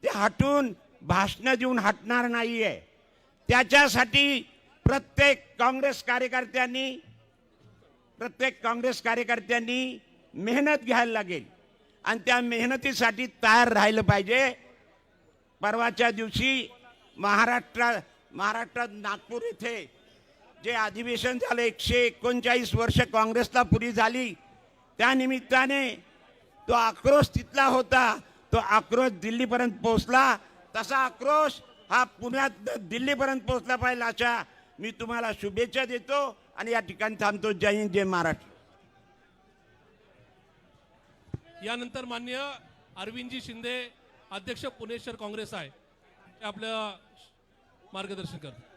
ते हटून भाषण देऊन हटणार नाहीये। त्याच्यासाठी प्रत्येक काँग्रेस कार्यकर्त्यांनी मेहनत घ्यायला लागेल आणि त्या मेहनतीसाठी तयार राहिलं पाहिजे। परवाच्या दिवशी महाराष्ट्रात नागपूर येथे जे अधिवेशन झाले, 139 वर्ष काँग्रेसला पुरी झाली, त्या निमित्ताने तो आक्रोश तिथला होता, तो आक्रोश दिल्लीपर्यंत पोहोचला। तसा आक्रोश हा पुण्यात दिल्लीपर्यंत पोहोचला पाहिजे अशा मी तुम्हाला शुभेच्छा देतो आणि या ठिकाणी थांबतो। जय हिंद, जय महाराष्ट्र। यानंतर माननीय अरविंदजी शिंदे अध्यक्ष पुणे शहर काँग्रेस आहे, ते आपलं मार्गदर्शन करतात।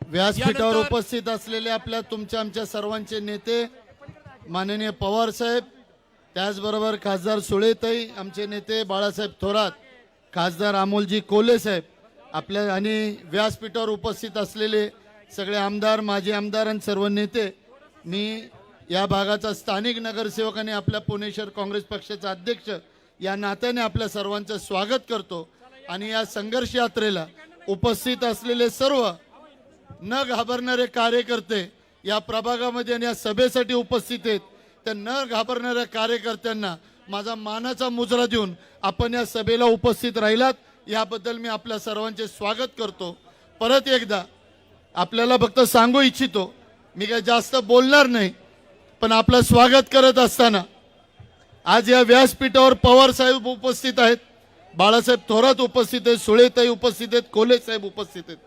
व्यासपीठावर उपस्थित असलेले आपल्या तुमच्या आमच्या सर्वांचे नेते माननीय पवार साहेब, त्याचबरोबर खासदार सुळेताई, आमचे नेते बाळासाहेब थोरात, खासदार अमोलजी कोल्हे साहेब आपल्या आणि व्यासपीठावर उपस्थित असलेले सगळे आमदार, माजी आमदार आणि सर्व नेते, मी या भागाचा स्थानिक नगरसेवक आणि आपल्या पुणे शहर काँग्रेस पक्षाचा अध्यक्ष या नात्याने आपल्या सर्वांचं स्वागत करतो। आणि या संघर्ष यात्रेला उपस्थित असलेले सर्व न घाबरणारे कार्यकर्ते या प्रभागामध्ये आणि या सभेसाठी उपस्थित आहेत, त्या न घाबरणाऱ्या कार्यकर्त्यांना माझा मानाचा मुजरा देऊन आपण या सभेला उपस्थित राहिलात याबद्दल मी आपल्या सर्वांचे स्वागत करतो। परत एकदा आपल्याला फक्त सांगू इच्छितो, मी काय जास्त बोलणार नाही, पण आपलं स्वागत करत असताना आज या व्यासपीठावर पवार साहेब उपस्थित आहेत, बाळासाहेब थोरात उपस्थित आहेत, सुळेताई उपस्थित आहेत, कोल्हे साहेब उपस्थित आहेत।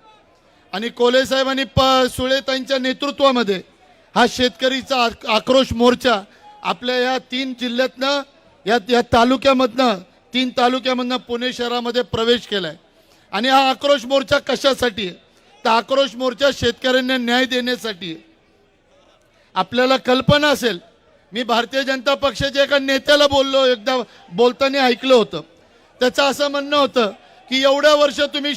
आणि कोल्हे साहेब आणि सुळेताईंच्या नेतृत्वामध्ये हा शेतकरीचा आक्रोश मोर्चा आपल्या या 3 जिल्ह्यातनं या तालुक्यामधनं 3 तालुक्यामधनं पुणे शहरामध्ये प्रवेश केलाय। आणि हा आक्रोश मोर्चा कशासाठी आहे? तर आक्रोश मोर्चा शेतकऱ्यांना न्याय देण्यासाठी आहे। आपल्याला कल्पना असेल, मी भारतीय जनता पक्षाच्या एका नेत्याला बोललो, एकदा बोलताना ऐकलं होतं, त्याचं असं म्हणणं होतं की एवढ्या वर्ष तुम्ही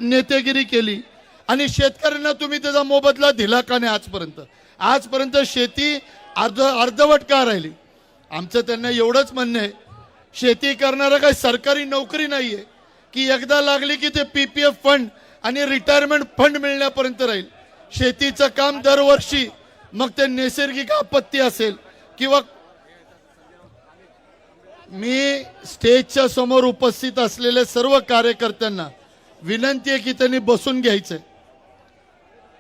नेतेगिरी केली आणि शेतकऱ्यांना तुम्ही त्याचा मोबदला दिला का नाही आजपर्यंत शेती अर्धवट का राहिली? आमचं त्यांना एवढंच म्हणणं आहे, शेती करणारा काही सरकारी नोकरी नाही आहे की एकदा लागली की ते PPF फंड आणि रिटायरमेंट फंड मिळण्यापर्यंत राहील। शेतीचं काम दरवर्षी, मग ते नैसर्गिक आपत्ती असेल किंवा मी स्टेजच्या समोर उपस्थित असलेले सर्व कार्यकर्त्यांना विनंती आहे की त्यांनी बसून घ्यायचंय,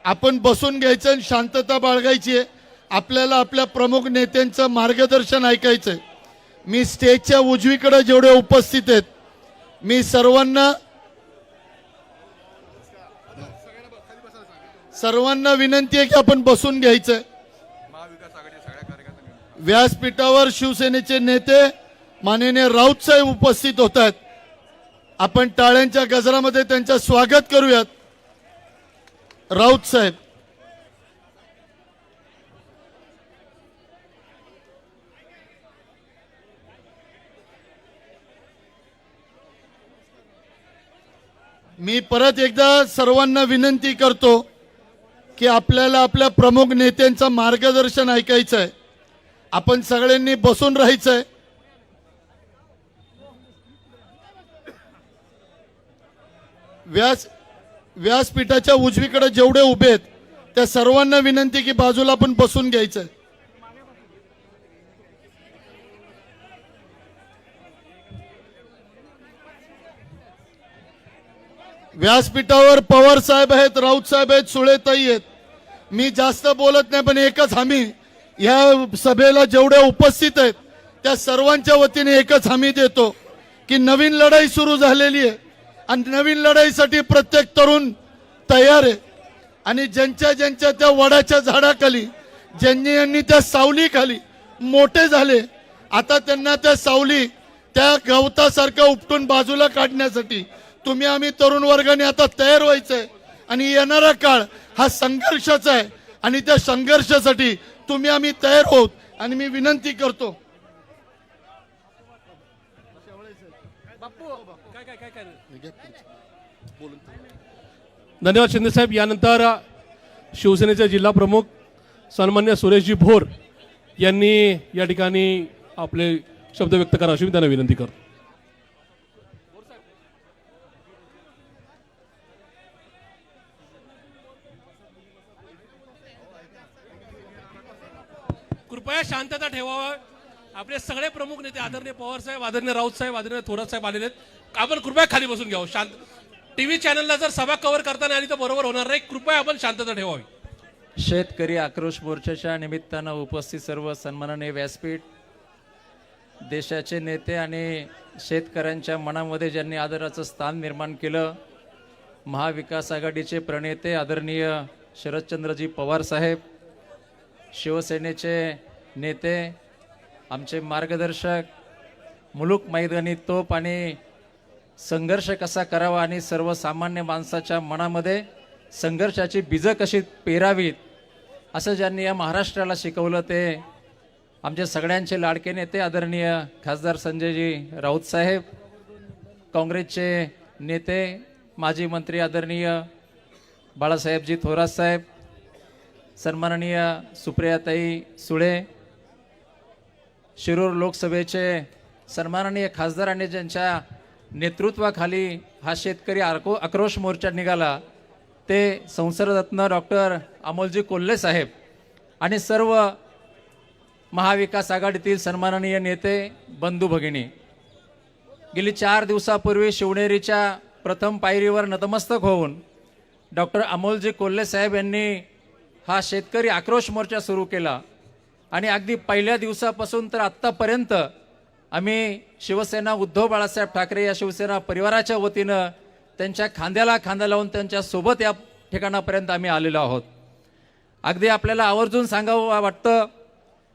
आपण बसून घ्यायचं आणि शांतता बाळगायची आहे। आपल्याला आपल्या प्रमुख नेत्यांचं मार्गदर्शन ऐकायचंय। मी स्टेजच्या उजवीकडे जेवढे उपस्थित आहेत मी सर्वांना विनंती आहे की आपण बसून घ्यायचंय। व्यासपीठावर शिवसेनेचे नेते माननीय राऊत साहेब उपस्थित होत आहेत, आपण टाळ्यांच्या गजरामध्ये त्यांचं स्वागत करूयात। राऊत साहेब, मी परत एकदा सर्वांना विनंती करतो की आपल्याला आपल्या प्रमुख नेत्यांचं मार्गदर्शन ऐकायचं आहे, आपण सगळ्यांनी बसून राहायचंय। व्यासपीठाच्या उजवीकडे जेवढे उभे आहेत त्या सर्वांना विनंती की बाजूला आपण बसून घ्यायचंय। व्यासपीठावर पवार साहेब आहेत, राऊत साहेब आहेत, सुळेताई आहेत। मी जास्त बोलत नाही, पण एकच हमी या सभेला जेवढे उपस्थित आहेत त्या सर्वांच्या वतीने एकच हमी देतो की नवीन लढाई सुरू झालेली आहे आणि नवीन लढाईसाठी प्रत्येक तरुण तयार आहे. आणि ज्यांच्या ज्यांच्या त्या वडाच्या झाडाखाली ज्यांनी त्या सावलीखाली मोठे झाले, आता त्यांना त्या सावली त्या गवतासारखं उपटून बाजूला काढण्यासाठी तुम्ही आम्ही तरुण वर्गाने आता तयार व्हायचंय. आणि येणारा काळ हा संघर्षाचा आहे आणि त्या संघर्षासाठी तुम्ही आम्ही तयार होत. आणि मी विनंती करतो धन्यवाद शिंदे साहेब. यानंतर शिवसेनेचे जिल्हा प्रमुख सन्मान्य सुरेशजी भोर यांनी या ठिकाणी आपले शब्द व्यक्त करा अशी मी त्यांना विनंती करतो. कृपया शांतता ठेवावं. आपले सगळे प्रमुख नेते आदरणीय पवार साहेब, आदरणीय राऊत साहेब, आदरणीय थोरात साहेब आलेले आहेत. आपण कृपया खाली बसून घ्यावं. शांत टीव्ही चॅनलला जर सभा कव्हर करताना आली तर बरोबर होणार नाही. कृपया आपण शांतता ठेवावी. शेतकरी आक्रोश मोर्चाच्या निमित्तानं उपस्थित सर्व सन्माननीय व्यासपीठ, देशाचे नेते आणि शेतकऱ्यांच्या मनामध्ये ज्यांनी आदराचं स्थान निर्माण केलं, महाविकास आघाडीचे प्रणेते आदरणीय शरदचंद्रजी पवार साहेब, शिवसेनेचे नेते, आमचे मार्गदर्शक, मुलूक मैदानी तोप आणि संघर्ष कसा करावा आणि सर्वसामान्य माणसाच्या मनामध्ये संघर्षाची बीजं कशी पेरावीत असं ज्यांनी या महाराष्ट्राला शिकवलं ते आमचे सगळ्यांचे लाडके नेते आदरणीय खासदार संजयजी राऊत साहेब, काँग्रेसचे नेते माजी मंत्री आदरणीय बाळासाहेबजी थोरात साहेब, सन्माननीय सुप्रियाताई सुळे, शिरूर लोकसभेचे सन्माननीय खासदार आणि ज्यांच्या नेतृत्वाखाली हा शेतकरी आक्रोश मोर्चा निघाला ते संसदरत्न डॉक्टर अमोलजी कोल्हे साहेब आणि सर्व महाविकास आघाडीतील सन्माननीय नेते बंधू भगिनी. गेली 4 दिवसापूर्वी शिवनेरीच्या प्रथम पायरीवर नतमस्तक होऊन डॉक्टर अमोलजी कोल्हे साहेब यांनी हा शेतकरी आक्रोश मोर्चा सुरू केला आणि अगदी पहिल्या दिवसापासून तर आत्तापर्यंत आम्ही शिवसेना उद्धव बाळासाहेब ठाकरे या शिवसेना परिवाराच्या वतीनं त्यांच्या खांद्याला खांदा लावून त्यांच्या सोबत या ठिकाणापर्यंत आम्ही आलेलो आहोत. अगदी आपल्याला आवर्जून सांगावं वाटतं,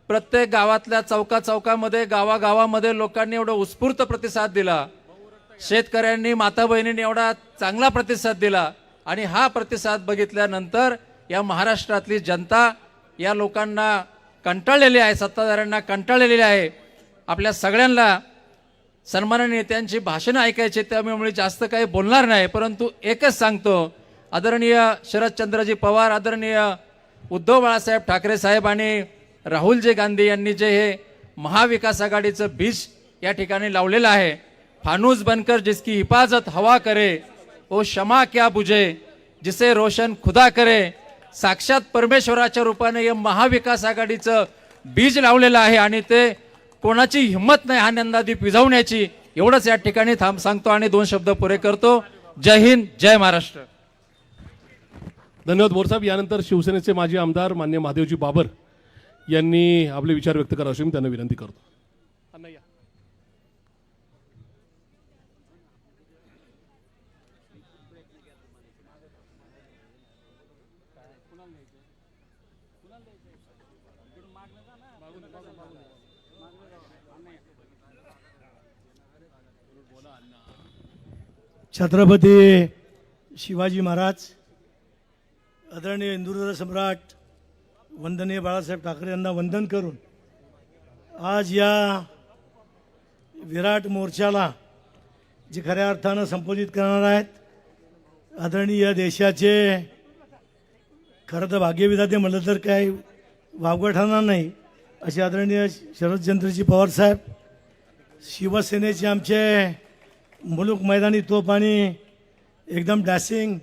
प्रत्येक गावातल्या चौकामध्ये गावागावामध्ये लोकांनी एवढा उत्स्फूर्त प्रतिसाद दिला, शेतकऱ्यांनी माता बहिणींनी एवढा चांगला प्रतिसाद दिला आणि हा प्रतिसाद बघितल्यानंतर या महाराष्ट्रातली जनता या लोकांना कंटाळलेली आहे, सत्ताधाऱ्यांना कंटाळलेली आहे. आपल्या सगळ्यांना सन्माननीय नेत्यांची भाषणं ऐकायची, त्यामुळे जास्त काही बोलणार नाही, परंतु एकच सांगतो, आदरणीय शरदचंद्रजी पवार, आदरणीय उद्धव बाळासाहेब ठाकरे साहेब आणि राहुलजी गांधी यांनी जे हे महाविकास आघाडीचं बीज या ठिकाणी लावलेलं आहे, फानूस बनकर जिसकी हिफाजत हवा करे वो शमा क्या बुझे जिसे रोशन खुदा करे, साक्षात परमेश्वराच्या रूपाने या महाविकास आघाडीचं बीज लावलेलं आहे आणि ते कोणाची हिंमत नाही हा नंदादीप विझवण्याची. एवढंच या ठिकाणी सांगतो आणि 2 शब्द पुरे करतो. जय हिंद, जय महाराष्ट्र. धन्यवाद बोर साहेब. यानंतर शिवसेनेचे माजी आमदार मान्य महादेवजी बाबर यांनी आपले विचार व्यक्त करा अशी मी त्यांना विनंती करतो. छत्रपती शिवाजी महाराज, आदरणीय हिंदुराष्ट्र सम्राट वंदनीय बाळासाहेब ठाकरे यांना वंदन करून आज या विराट मोर्चाला जे खऱ्या अर्थानं संबोधित करणार आहेत, आदरणीय देशाचे खरं तर भाग्यविधाते म्हटलं तर काही वावगं ठरणार नाही असे आदरणीय शरदचंद्रजी पवार साहेब, शिवसेनेचे आमचे मुलूक मैदानी तोप आणि एकदम डॅसिंग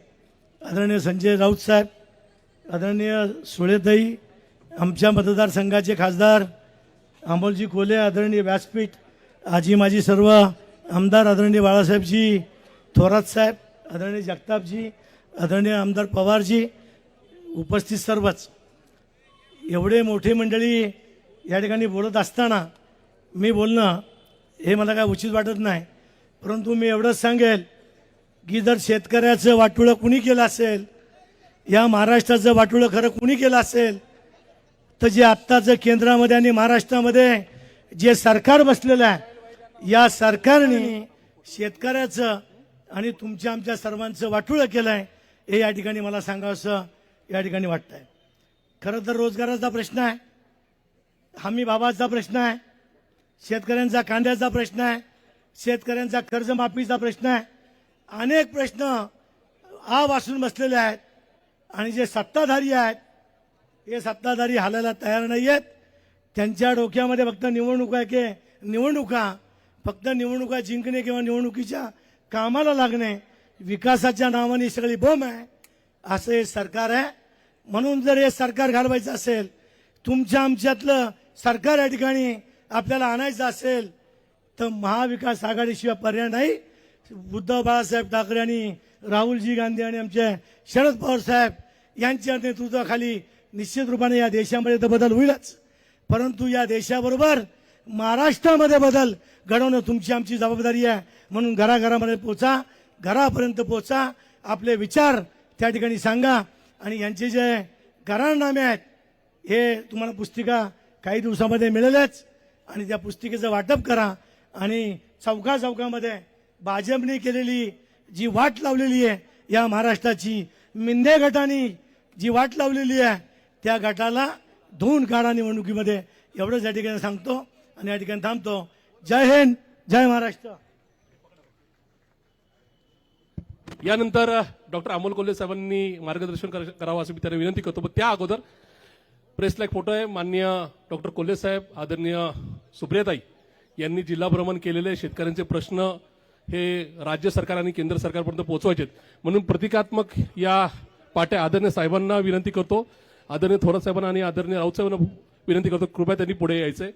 आदरणीय संजय राऊत साहेब, आदरणीय सुळेताई, आमच्या मतदारसंघाचे खासदार अमोलजी कोल्हे, आदरणीय व्यासपीठ, आजी माजी सर्व आमदार, आदरणीय बाळासाहेबजी थोरात साहेब, आदरणीय जगतापजी, आदरणीय आमदार पवारजी, उपस्थित सर्वच. एवढे मोठी मंडळी या ठिकाणी बोलत असताना मी बोलणं हे मला काय उचित वाटत नाही. परंतु मी एवढंच सांगेल की जर शेतकऱ्याचं वाटोळं कुणी केलं असेल, या महाराष्ट्राचं वाटोळं खरं कुणी केलं असेल, तर जे आत्ताचं केंद्रामध्ये आणि महाराष्ट्रामध्ये जे सरकार बसलेलं आहे, या सरकारने शेतकऱ्याचं आणि तुमच्या आमच्या सर्वांचं वाटोळं केलं आहे, हे या ठिकाणी मला सांगावंसं या ठिकाणी वाटतं आहे. खरं तर रोजगाराचा प्रश्न आहे, हमी भावाचा प्रश्न आहे, शेतकऱ्यांचा कांद्याचा प्रश्न आहे, शेतकऱ्यांचा कर्जमाफीचा प्रश्न आहे, अनेक प्रश्न वासून बसलेले आहेत. आणि जे सत्ताधारी आहेत, हे सत्ताधारी हालायला तयार नाही आहेत. त्यांच्या डोक्यामध्ये फक्त निवडणुका आहे की निवडणुका, फक्त निवडणुका जिंकणे किंवा निवडणुकीच्या कामाला लागणे, विकासाच्या नावाने सगळी बोंब आहे, असं हे सरकार आहे. म्हणून जर हे सरकार घालवायचं असेल, तुमच्या आमच्यातलं सरकार या ठिकाणी आपल्याला आणायचं असेल, तर महाविकास आघाडीशिवाय पर्याय नाही. उद्धव बाळासाहेब ठाकरे आणि राहुलजी गांधी आणि आमचे शरद पवार साहेब यांच्या नेतृत्वाखाली निश्चित रूपाने या देशामध्ये तर बदल होईलच. परंतु या देशाबरोबर महाराष्ट्रामध्ये बदल घडवणं तुमची आमची जबाबदारी आहे. म्हणून घराघरामध्ये पोचा, घरापर्यंत पोचा, आपले विचार त्या ठिकाणी सांगा. आणि यांचे जे करारनामे आहेत हे तुम्हाला पुस्तिका काही दिवसामध्ये मिळेलच. आणि त्या पुस्तिकेचं वाटप करा. आणि चौकामध्ये भाजपने केलेली जी वाट लावलेली आहे या महाराष्ट्राची, मिंदे गटाने जी वाट लावलेली आहे, त्या गटाला धुवून काढा निवडणुकीमध्ये, एवढंच या ठिकाणी सांगतो आणि या ठिकाणी थांबतो. जय हिंद, जय महाराष्ट्र. यानंतर डॉक्टर अमोल कोल्हे साहेबांनी मार्गदर्शन करावं असं मी त्यांना विनंती करतो. पण त्या अगोदर प्रेसला एक फोटो आहे. माननीय डॉक्टर कोल्हे साहेब, आदरणीय सुप्रियाताई यांनी जिल्हा भ्रमण केलेले शेतकऱ्यांचे प्रश्न हे राज्य सरकार आणि केंद्र सरकारपर्यंत पोहोचवायचे, म्हणून प्रतिकात्मक या पाट्या आदरणीय साहेबांना विनंती करतो, आदरणीय थोरात साहेबांना आणि आदरणीय राऊत साहेबांना विनंती करतो, कृपया त्यांनी पुढे यायचंय.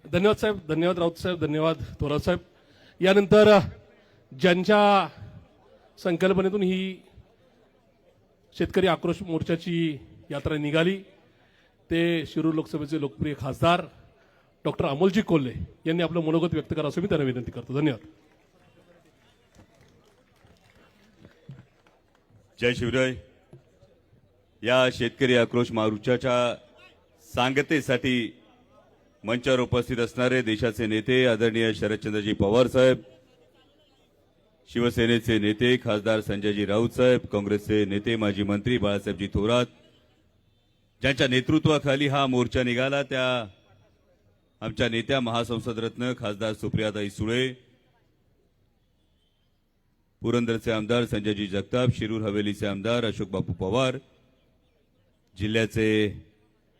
धन्यवाद साहेब, धन्यवाद राऊत साहेब, धन्यवाद थोरात साहेब. यानंतर ज्यांच्या संकल्पनेतून ही शेतकरी आक्रोश मोर्चाची यात्रा निघाली ते शिरूर लोकसभेचे लोकप्रिय खासदार डॉक्टर अमोलजी कोल्हे यांनी आपलं मनोगत व्यक्त करावं असं मी त्यांना विनंती करतो. धन्यवाद. जय शिवराय. या शेतकरी आक्रोश मोर्चाच्या सांगतेसाठी मंचावर उपस्थित असणारे देशाचे नेते आदरणीय शरदचंद्रजी पवार साहेब, शिवसेनेचे नेते खासदार संजयजी राऊत साहेब, काँग्रेसचे नेते माजी मंत्री बाळासाहेबजी थोरात, ज्यांच्या नेतृत्वाखाली हा मोर्चा निघाला, त्या आमच्या नेत्या महासंसदरत्न खासदार सुप्रियाताई सुळे, पुरंदरचे आमदार संजयजी जगताप, शिरूर हवेलीचे आमदार अशोक बापू पवार, जिल्ह्याचे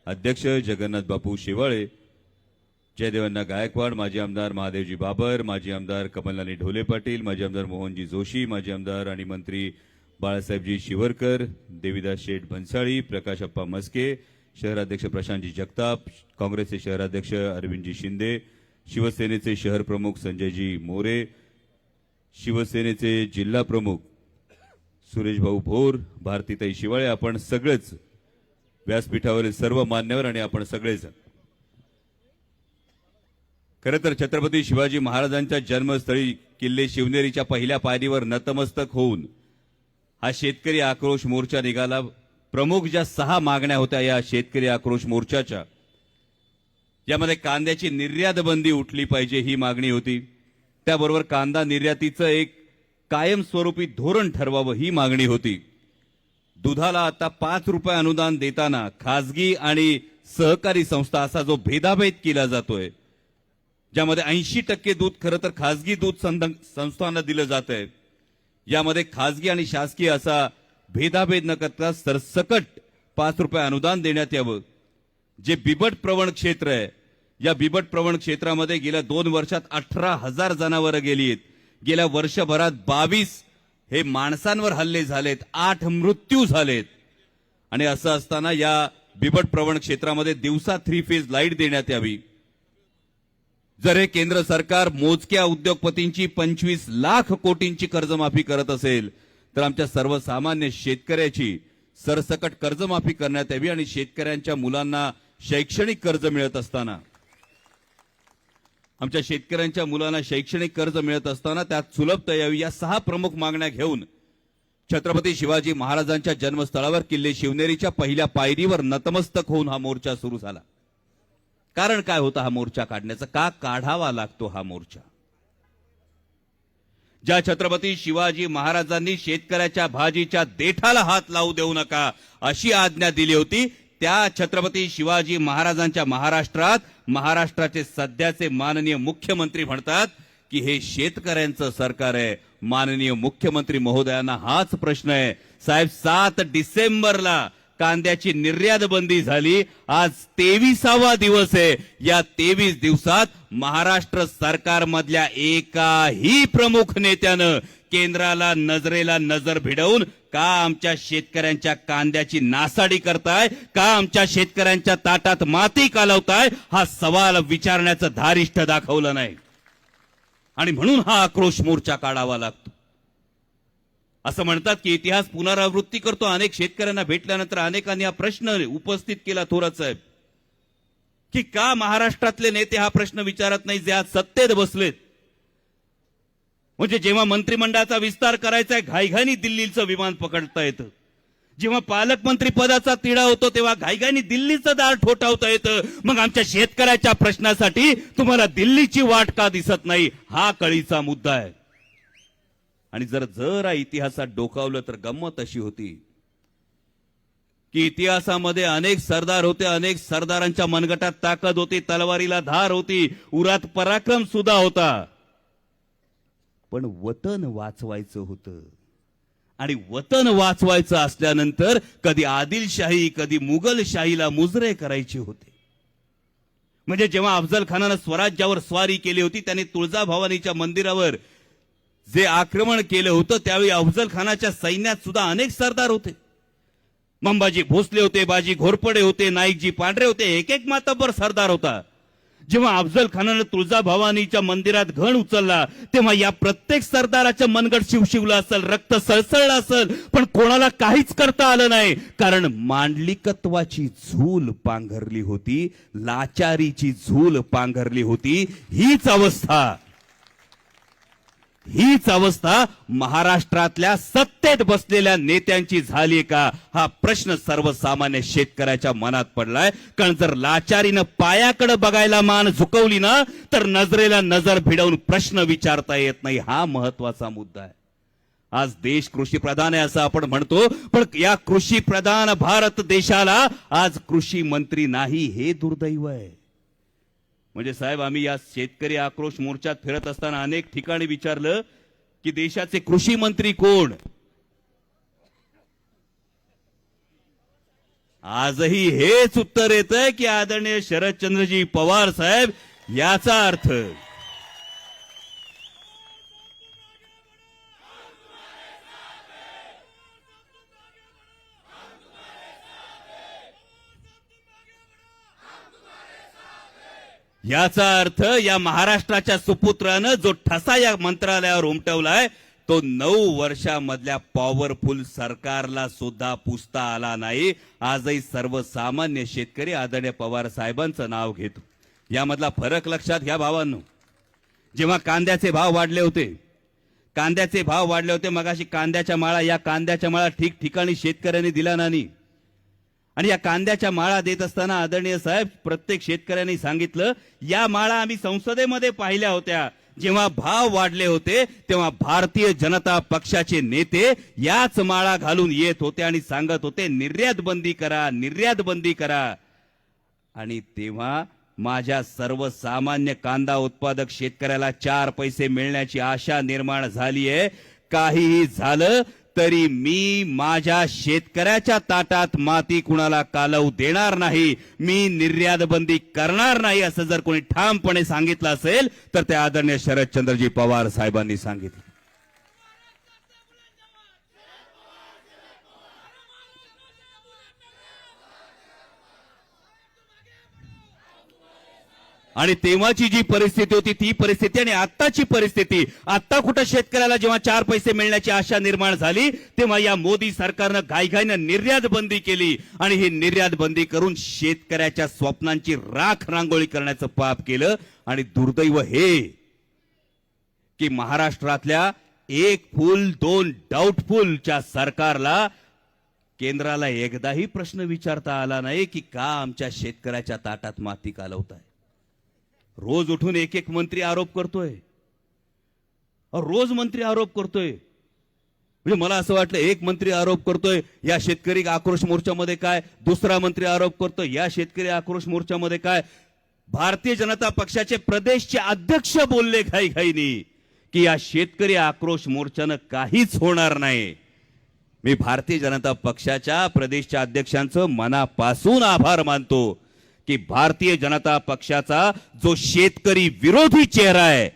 अध्यक्ष जगन्नाथ बापू शेवाळे, जयदेवांना गायकवाड, माजी आमदार महादेवजी बाबर, माजी आमदार कमलनानी ढोले पाटील, माजी आमदार मोहनजी जोशी, माजी आमदार आणि मंत्री बाळासाहेबजी शिवरकर, देविदास शेठ भन्साळी, प्रकाशप्पा मस्के, शहराध्यक्ष प्रशांतजी जगताप, काँग्रेसचे शहराध्यक्ष अरविंदजी शिंदे, शिवसेनेचे शहर प्रमुख संजयजी मोरे, शिवसेनेचे जिल्हा प्रमुख सुरेश भाऊ भोर, भारतीताई शिवाळे, आपण सगळेच व्यासपीठावरील सर्व मान्यवर आणि आपण सगळेच खरं तर छत्रपती शिवाजी महाराजांच्या जन्मस्थळी किल्ले शिवनेरीच्या पहिल्या पायरीवर नतमस्तक होऊन हा शेतकरी आक्रोश मोर्चा निघाला. प्रमुख ज्या 6 मागण्या होत्या या शेतकरी आक्रोश मोर्चाच्या, यामध्ये कांद्याची निर्यात बंदी उठली पाहिजे ही मागणी होती. त्याबरोबर कांदा निर्यातीचं एक कायमस्वरूपी धोरण ठरवावं ही मागणी होती. दुधाला आता 5 रुपये अनुदान देताना खासगी आणि सहकारी संस्था असा जो भेदाभेद केला जातोय, ज्यामध्ये 80% दूध खरं तर खासगी दूध संस्थांना दिलं जात आहे, यामध्ये खासगी आणि शासकीय असा भेदाभेद न करता सरसकट 5 रुपये अनुदान देण्यात यावं. जे बिबट प्रवण क्षेत्र आहे, या बिबट प्रवण क्षेत्रामध्ये गेल्या 2 वर्षात 18,000 जनावरं गेली आहेत. गेल्या वर्षभरात 22 हे माणसांवर हल्ले झालेत, 8 मृत्यू झालेत. आणि असं असताना या बिबट प्रवण क्षेत्रामध्ये दिवसा 3 फेज लाईट देण्यात यावी. जर हे केंद्र सरकार मोजक्या उद्योगपतींची 25 लाख कोटींची कर्जमाफी करत असेल, तर आमच्या सर्वसामान्य शेतकऱ्याची सरसकट कर्जमाफी करण्यात यावी. आणि शेतकऱ्यांच्या मुलांना शैक्षणिक कर्ज मिळत असताना, आमच्या शेतकऱ्यांच्या मुलांना शैक्षणिक कर्ज मिळत असताना त्यात सुलभता यावी. या 6 प्रमुख मागण्या घेऊन छत्रपती शिवाजी महाराजांच्या जन्मस्थळावर किल्ले शिवनेरीच्या पहिल्या पायरीवर नतमस्तक होऊन हा मोर्चा सुरू झाला. कारण काय होतं हा मोर्चा काढण्याचं, का काढावा लागतो हा मोर्चा? ज्या छत्रपती शिवाजी महाराजांनी शेतकऱ्याच्या भाजीच्या देठाला हात लावू देऊ नका अशी आज्ञा दिली होती, त्या छत्रपती शिवाजी महाराजांच्या महाराष्ट्राचे सध्याचे माननीय मुख्यमंत्री म्हणतात की हे शेतकऱ्यांचं सरकार आहे. माननीय मुख्यमंत्री महोदयांना हाच प्रश्न आहे. साहेब, 7 डिसेंबरला कांद्याची निर्यात बंदी झाली, आज 23वा दिवस आहे. या 23 दिवसात महाराष्ट्र सरकारमधल्या एकाही प्रमुख नेत्यानं केंद्राला नजरेला नजर भिडवून का आमच्या शेतकऱ्यांच्या कांद्याची नासाडी करताय, का आमच्या शेतकऱ्यांच्या ताटात माती कालवताय, हा सवाल विचारण्याचं धारिष्ठ दाखवलं नाही. आणि म्हणून हा आक्रोश मोर्चा काढावा लागतो. असं म्हणतात की इतिहास पुनरावृत्ती करतो. अनेक शेतकऱ्यांना भेटल्यानंतर अनेकांनी हा प्रश्न उपस्थित केला थोरात साहेब, की का महाराष्ट्रातले नेते हा प्रश्न विचारत नाही जे आज सत्तेत बसलेत. म्हणजे जेव्हा मंत्रिमंडळाचा विस्तार करायचा आहे, घाईघाईनी दिल्लीचं विमान पकडता येतं. जेव्हा पालकमंत्री पदाचा तिढा होतो तेव्हा घाईघाईनी दिल्लीचं दार ठोठावता येतं. मग आमच्या शेतकऱ्याच्या प्रश्नासाठी तुम्हाला दिल्लीची वाट का दिसत नाही, हा कळीचा मुद्दा आहे. आणि जरा इतिहासात डोकावलं तर गंमत अशी होती की इतिहासामध्ये अनेक सरदार होते, अनेक सरदारांच्या मनगटात ताकद होती, तलवारीला धार होती, उरात पराक्रम सुद्धा होता. पण वतन वाचवायचं होतं. आणि वतन वाचवायचं असल्यानंतर कधी आदिलशाही कधी मुघलशाहीला मुजरे करायचे होते. म्हणजे जेव्हा अफजल खानानं स्वराज्यावर स्वारी केली होती, त्याने तुळजाभवानीच्या मंदिरावर जे आक्रमण केलं होतं त्यावेळी अफजल खानाच्या सैन्यात सुद्धा अनेक सरदार होते. मंबाजी भोसले होते, बाजी घोरपडे होते, नाईकजी पांढरे होते, एक मातब्बर सरदार होता. जेव्हा अफजल खानानं तुळजाभवानीच्या मंदिरात घण उचलला तेव्हा या प्रत्येक सरदाराच्या मनगट शिवशिवला असेल, रक्त सळसळलं असेल, पण कोणाला काहीच करता आलं नाही. कारण मांडलिकत्वाची झूल पांघरली होती, लाचारीची झूल पांघरली होती. हीच अवस्था महाराष्ट्रातल्या सत्तेत बसलेल्या नेत्यांची झाली का, हा प्रश्न सर्वसामान्य शेतकऱ्याच्या मनात पडलाय. कारण जर लाचारीनं पायाकडे बघायला मान झुकवली ना, तर नजरेला नजर भिडवून प्रश्न विचारता येत नाही. हा महत्वाचा मुद्दा आहे. आज देश कृषी प्रधान आहे असं आपण म्हणतो, पण या कृषी प्रधान भारत देशाला आज कृषी मंत्री नाही, हे दुर्दैव आहे. म्हणजे साहेब, आम्ही या शेतकरी आक्रोश मोर्चात फिरत असताना अनेक ठिकाणी विचारलं की देशाचे कृषी मंत्री कोण. आजही हेच उत्तर येतंय की आदरणीय शरदचंद्रजी पवार साहेब. याचा अर्थ याचा अर्थ या महाराष्ट्राच्या सुपुत्रानं जो ठसा या मंत्रालयावर उमटवलाय तो 9 वर्षामधल्या पॉवरफुल सरकारला सुद्धा पुसता आला नाही. आजही सर्वसामान्य शेतकरी आदरणीय पवार साहेबांचं नाव घेतो. यामधला फरक लक्षात घ्या भावांनो. जेव्हा कांद्याचे भाव वाढले होते मगाशी कांद्याच्या माळा ठिकठिकाणी शेतकऱ्यांनी दिला नाही. आणि या कांद्याच्या माळा देत असताना आदरणीय साहेब प्रत्येक शेतकऱ्यांनी सांगितलं या माळा आम्ही संसदेमध्ये पाहिल्या होत्या. जेव्हा भाव वाढले होते तेव्हा भारतीय जनता पक्षाचे नेते याच माळा घालून येत होते आणि सांगत होते निर्यात बंदी करा. आणि तेव्हा माझ्या सर्वसामान्य कांदा उत्पादक शेतकऱ्याला 4 पैसे मिळण्याची आशा निर्माण झाली आहे. काहीही झालं तरी मी माझ्या शेतकऱ्याच्या ताटात माती कुणाला कालवू देणार नाही. मी निर्यात बंदी करणार नाही असं जर कोणी ठामपणे सांगितलं असेल तर ते आदरणीय शरदचंद्रजी पवार साहेबांनी सांगितलं. आणि तेव्हाची जी परिस्थिती होती ती परिस्थिती आणि आत्ताची परिस्थिती, आत्ता कुठं शेतकऱ्याला जेव्हा 4 पैसे मिळण्याची आशा निर्माण झाली तेव्हा या मोदी सरकारनं घाईघाईनं निर्यात बंदी केली. आणि ही निर्यात बंदी करून शेतकऱ्याच्या स्वप्नांची राख रांगोळी करण्याचं पाप केलं. आणि दुर्दैव हे की महाराष्ट्रातल्या 1 फूल 2 डाऊटफुलच्या सरकारला केंद्राला एकदाही प्रश्न विचारता आला नाही की का आमच्या शेतकऱ्याच्या ताटात माती कालवताय. रोज उठून एक मंत्री आरोप करतोय. म्हणजे मला असं वाटलं एक मंत्री आरोप करतोय या शेतकरी आक्रोश मोर्चामध्ये काय, दुसरा मंत्री आरोप करतोय या शेतकरी आक्रोश मोर्चामध्ये काय. भारतीय जनता पक्षाचे प्रदेशचे अध्यक्ष बोलले घाईघाईनी की या शेतकरी आक्रोश मोर्चानं काहीच होणार नाही. मी भारतीय जनता पक्षाच्या प्रदेशच्या अध्यक्षांचं मनापासून आभार मानतो की भारतीय जनता पक्षाचा जो शेतकरी विरोधी चेहरा आहे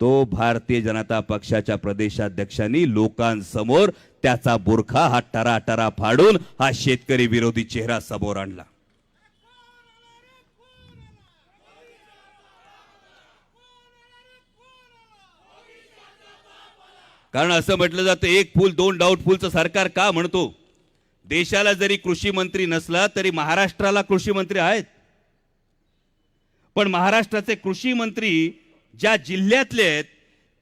तो भारतीय जनता पक्षाच्या प्रदेशाध्यक्षांनी लोकांसमोर त्याचा बुरखा हा टराटरा फाडून हा शेतकरी विरोधी चेहरा समोर आणला. कारण असं म्हटलं जातं 1 फूल 2 डाऊटफुलचं सरकार का म्हणतो. देशाला जरी कृषी मंत्री नसला तरी महाराष्ट्राला कृषी मंत्री आहेत. पण महाराष्ट्राचे कृषी मंत्री ज्या जिल्ह्यातले आहेत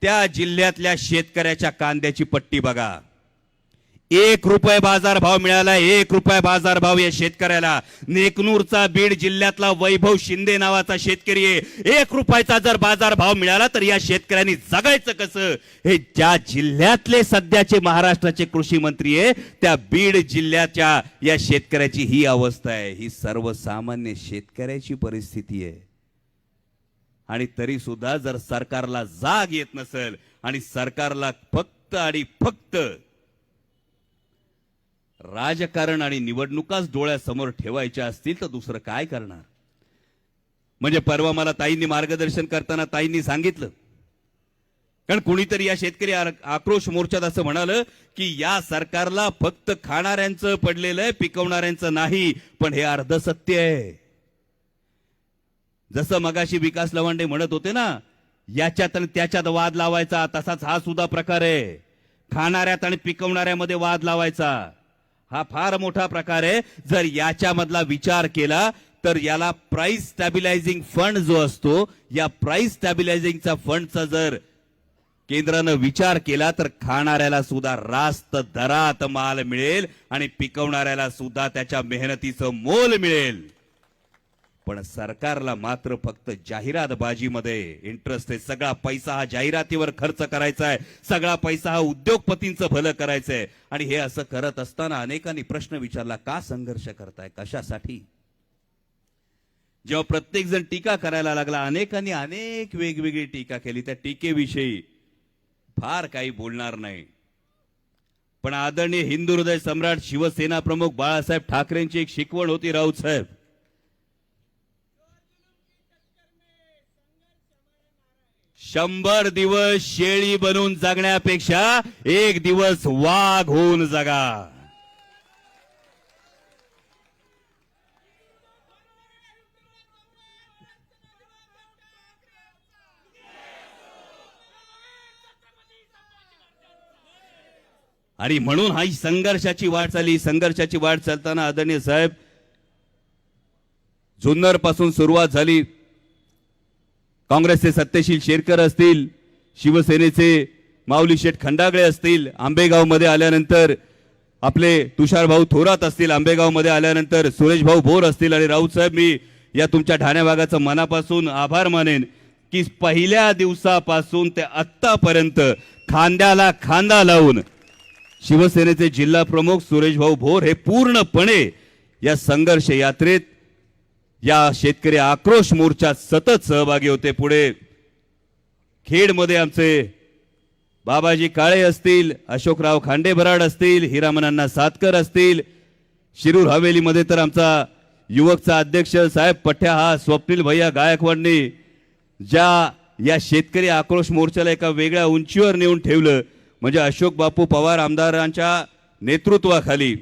त्या जिल्ह्यातल्या शेतकऱ्याच्या कांद्याची पट्टी बघा. 1 रुपये बाजारभाव मिळाला. 1 रुपये बाजारभाव या शेतकऱ्याला. नेकनूरचा बीड जिल्ह्यातला वैभव शिंदे नावाचा शेतकरी आहे. 1 रुपयाचा जर बाजारभाव मिळाला तर या शेतकऱ्यांनी जगायचं कसं. हे ज्या जिल्ह्यातले सध्याचे महाराष्ट्राचे कृषी मंत्री आहे त्या बीड जिल्ह्याच्या या शेतकऱ्याची ही अवस्था आहे. ही सर्वसामान्य शेतकऱ्याची परिस्थिती आहे. आणि तरी सुद्धा जर सरकारला जाग येत नसेल आणि सरकारला फक्त आणि फक्त राजकारण आणि निवडणुकाच डोळ्यासमोर ठेवायच्या असतील तर दुसरं काय करणार. म्हणजे परवा मला ताईंनी मार्गदर्शन करताना ताईंनी सांगितलं, कारण कुणीतरी या शेतकरी आक्रोश मोर्चात असं म्हणालं की या सरकारला फक्त खाणाऱ्यांचं पडलेलं आहे, पिकवणाऱ्यांचं नाही. पण हे अर्ध सत्य आहे. जसं मगाशी विकास लवांडे म्हणत होते ना याच्यात आणि त्याच्यात वाद लावायचा, तसाच हा सुद्धा प्रकार आहे. खाणाऱ्यात आणि पिकवणाऱ्यामध्ये वाद लावायचा हा फार मोठा प्रकार आहे. जर याच्यामधला विचार केला तर याला प्राइस स्टॅबिलायझिंग फंड जो असतो या प्राइस स्टॅबिलायझिंगचा फंडचा जर केंद्रानं विचार केला तर खाणाऱ्याला सुद्धा रास्त दरात माल मिळेल आणि पिकवणाऱ्याला सुद्धा त्याच्या मेहनतीचं मोल मिळेल. पण सरकारला मात्र फक्त जाहिरातबाजीमध्ये इंटरेस्ट आहे. सगळा पैसा हा जाहिरातीवर खर्च करायचा आहे. सगळा पैसा हा उद्योगपतींचं भलं करायचं आहे. आणि हे असं करत असताना अनेकांनी प्रश्न विचारला, का संघर्ष करताय, कशासाठी. जेव्हा प्रत्येक जण टीका करायला लागला अनेकांनी अनेक वेगवेगळी टीका केली. त्या टीकेविषयी फार काही बोलणार नाही. पण आदरणीय हिंदू हृदय सम्राट शिवसेना प्रमुख बाळासाहेब ठाकरेंची एक शिकवण होती. राऊत साहेब, 100 दिवस शेळी बनून जगण्यापेक्षा 1 दिवस वाघ होऊन जगा. आणि म्हणून हा संघर्षाची वाट चालताना आदरणीय साहेब जुन्नर पासून सुरुवात झाली. काँग्रेसचे सत्यशील शेरकर असतील, शिवसेनेचे माऊली शेठ खंडागळे असतील, आंबेगाव मध्ये आल्यानंतर आपले तुषार भाऊ थोरात असतील, आंबेगाव मध्ये आल्यानंतर सुरेश भाऊ भोर असतील. आणि राऊत साहेब, मी या तुमच्या ठाण्या भागाचं मनापासून आभार मानेन की पहिल्या दिवसापासून ते आत्तापर्यंत खांद्याला खांदा लावून शिवसेनेचे जिल्हा प्रमुख सुरेश भाऊ भोर हे पूर्णपणे या संघर्ष यात्रेत, या शेतकरी आक्रोश मोर्चात सतत सहभागी होते. पुढे खेडमध्ये आमचे बाबाजी काळे असतील, अशोकराव खांडेभराड असतील, हिरामनांना सातकर असतील, शिरूर हवेलीमध्ये तर आमचा युवकचा अध्यक्ष साहेब पठ्या हा स्वप्नील भैया गायकवाडने ज्या या शेतकरी आक्रोश मोर्चाला एका वेगळ्या उंचीवर नेऊन ठेवलं, म्हणजे अशोक बापू पवार आमदारांच्या नेतृत्वाखाली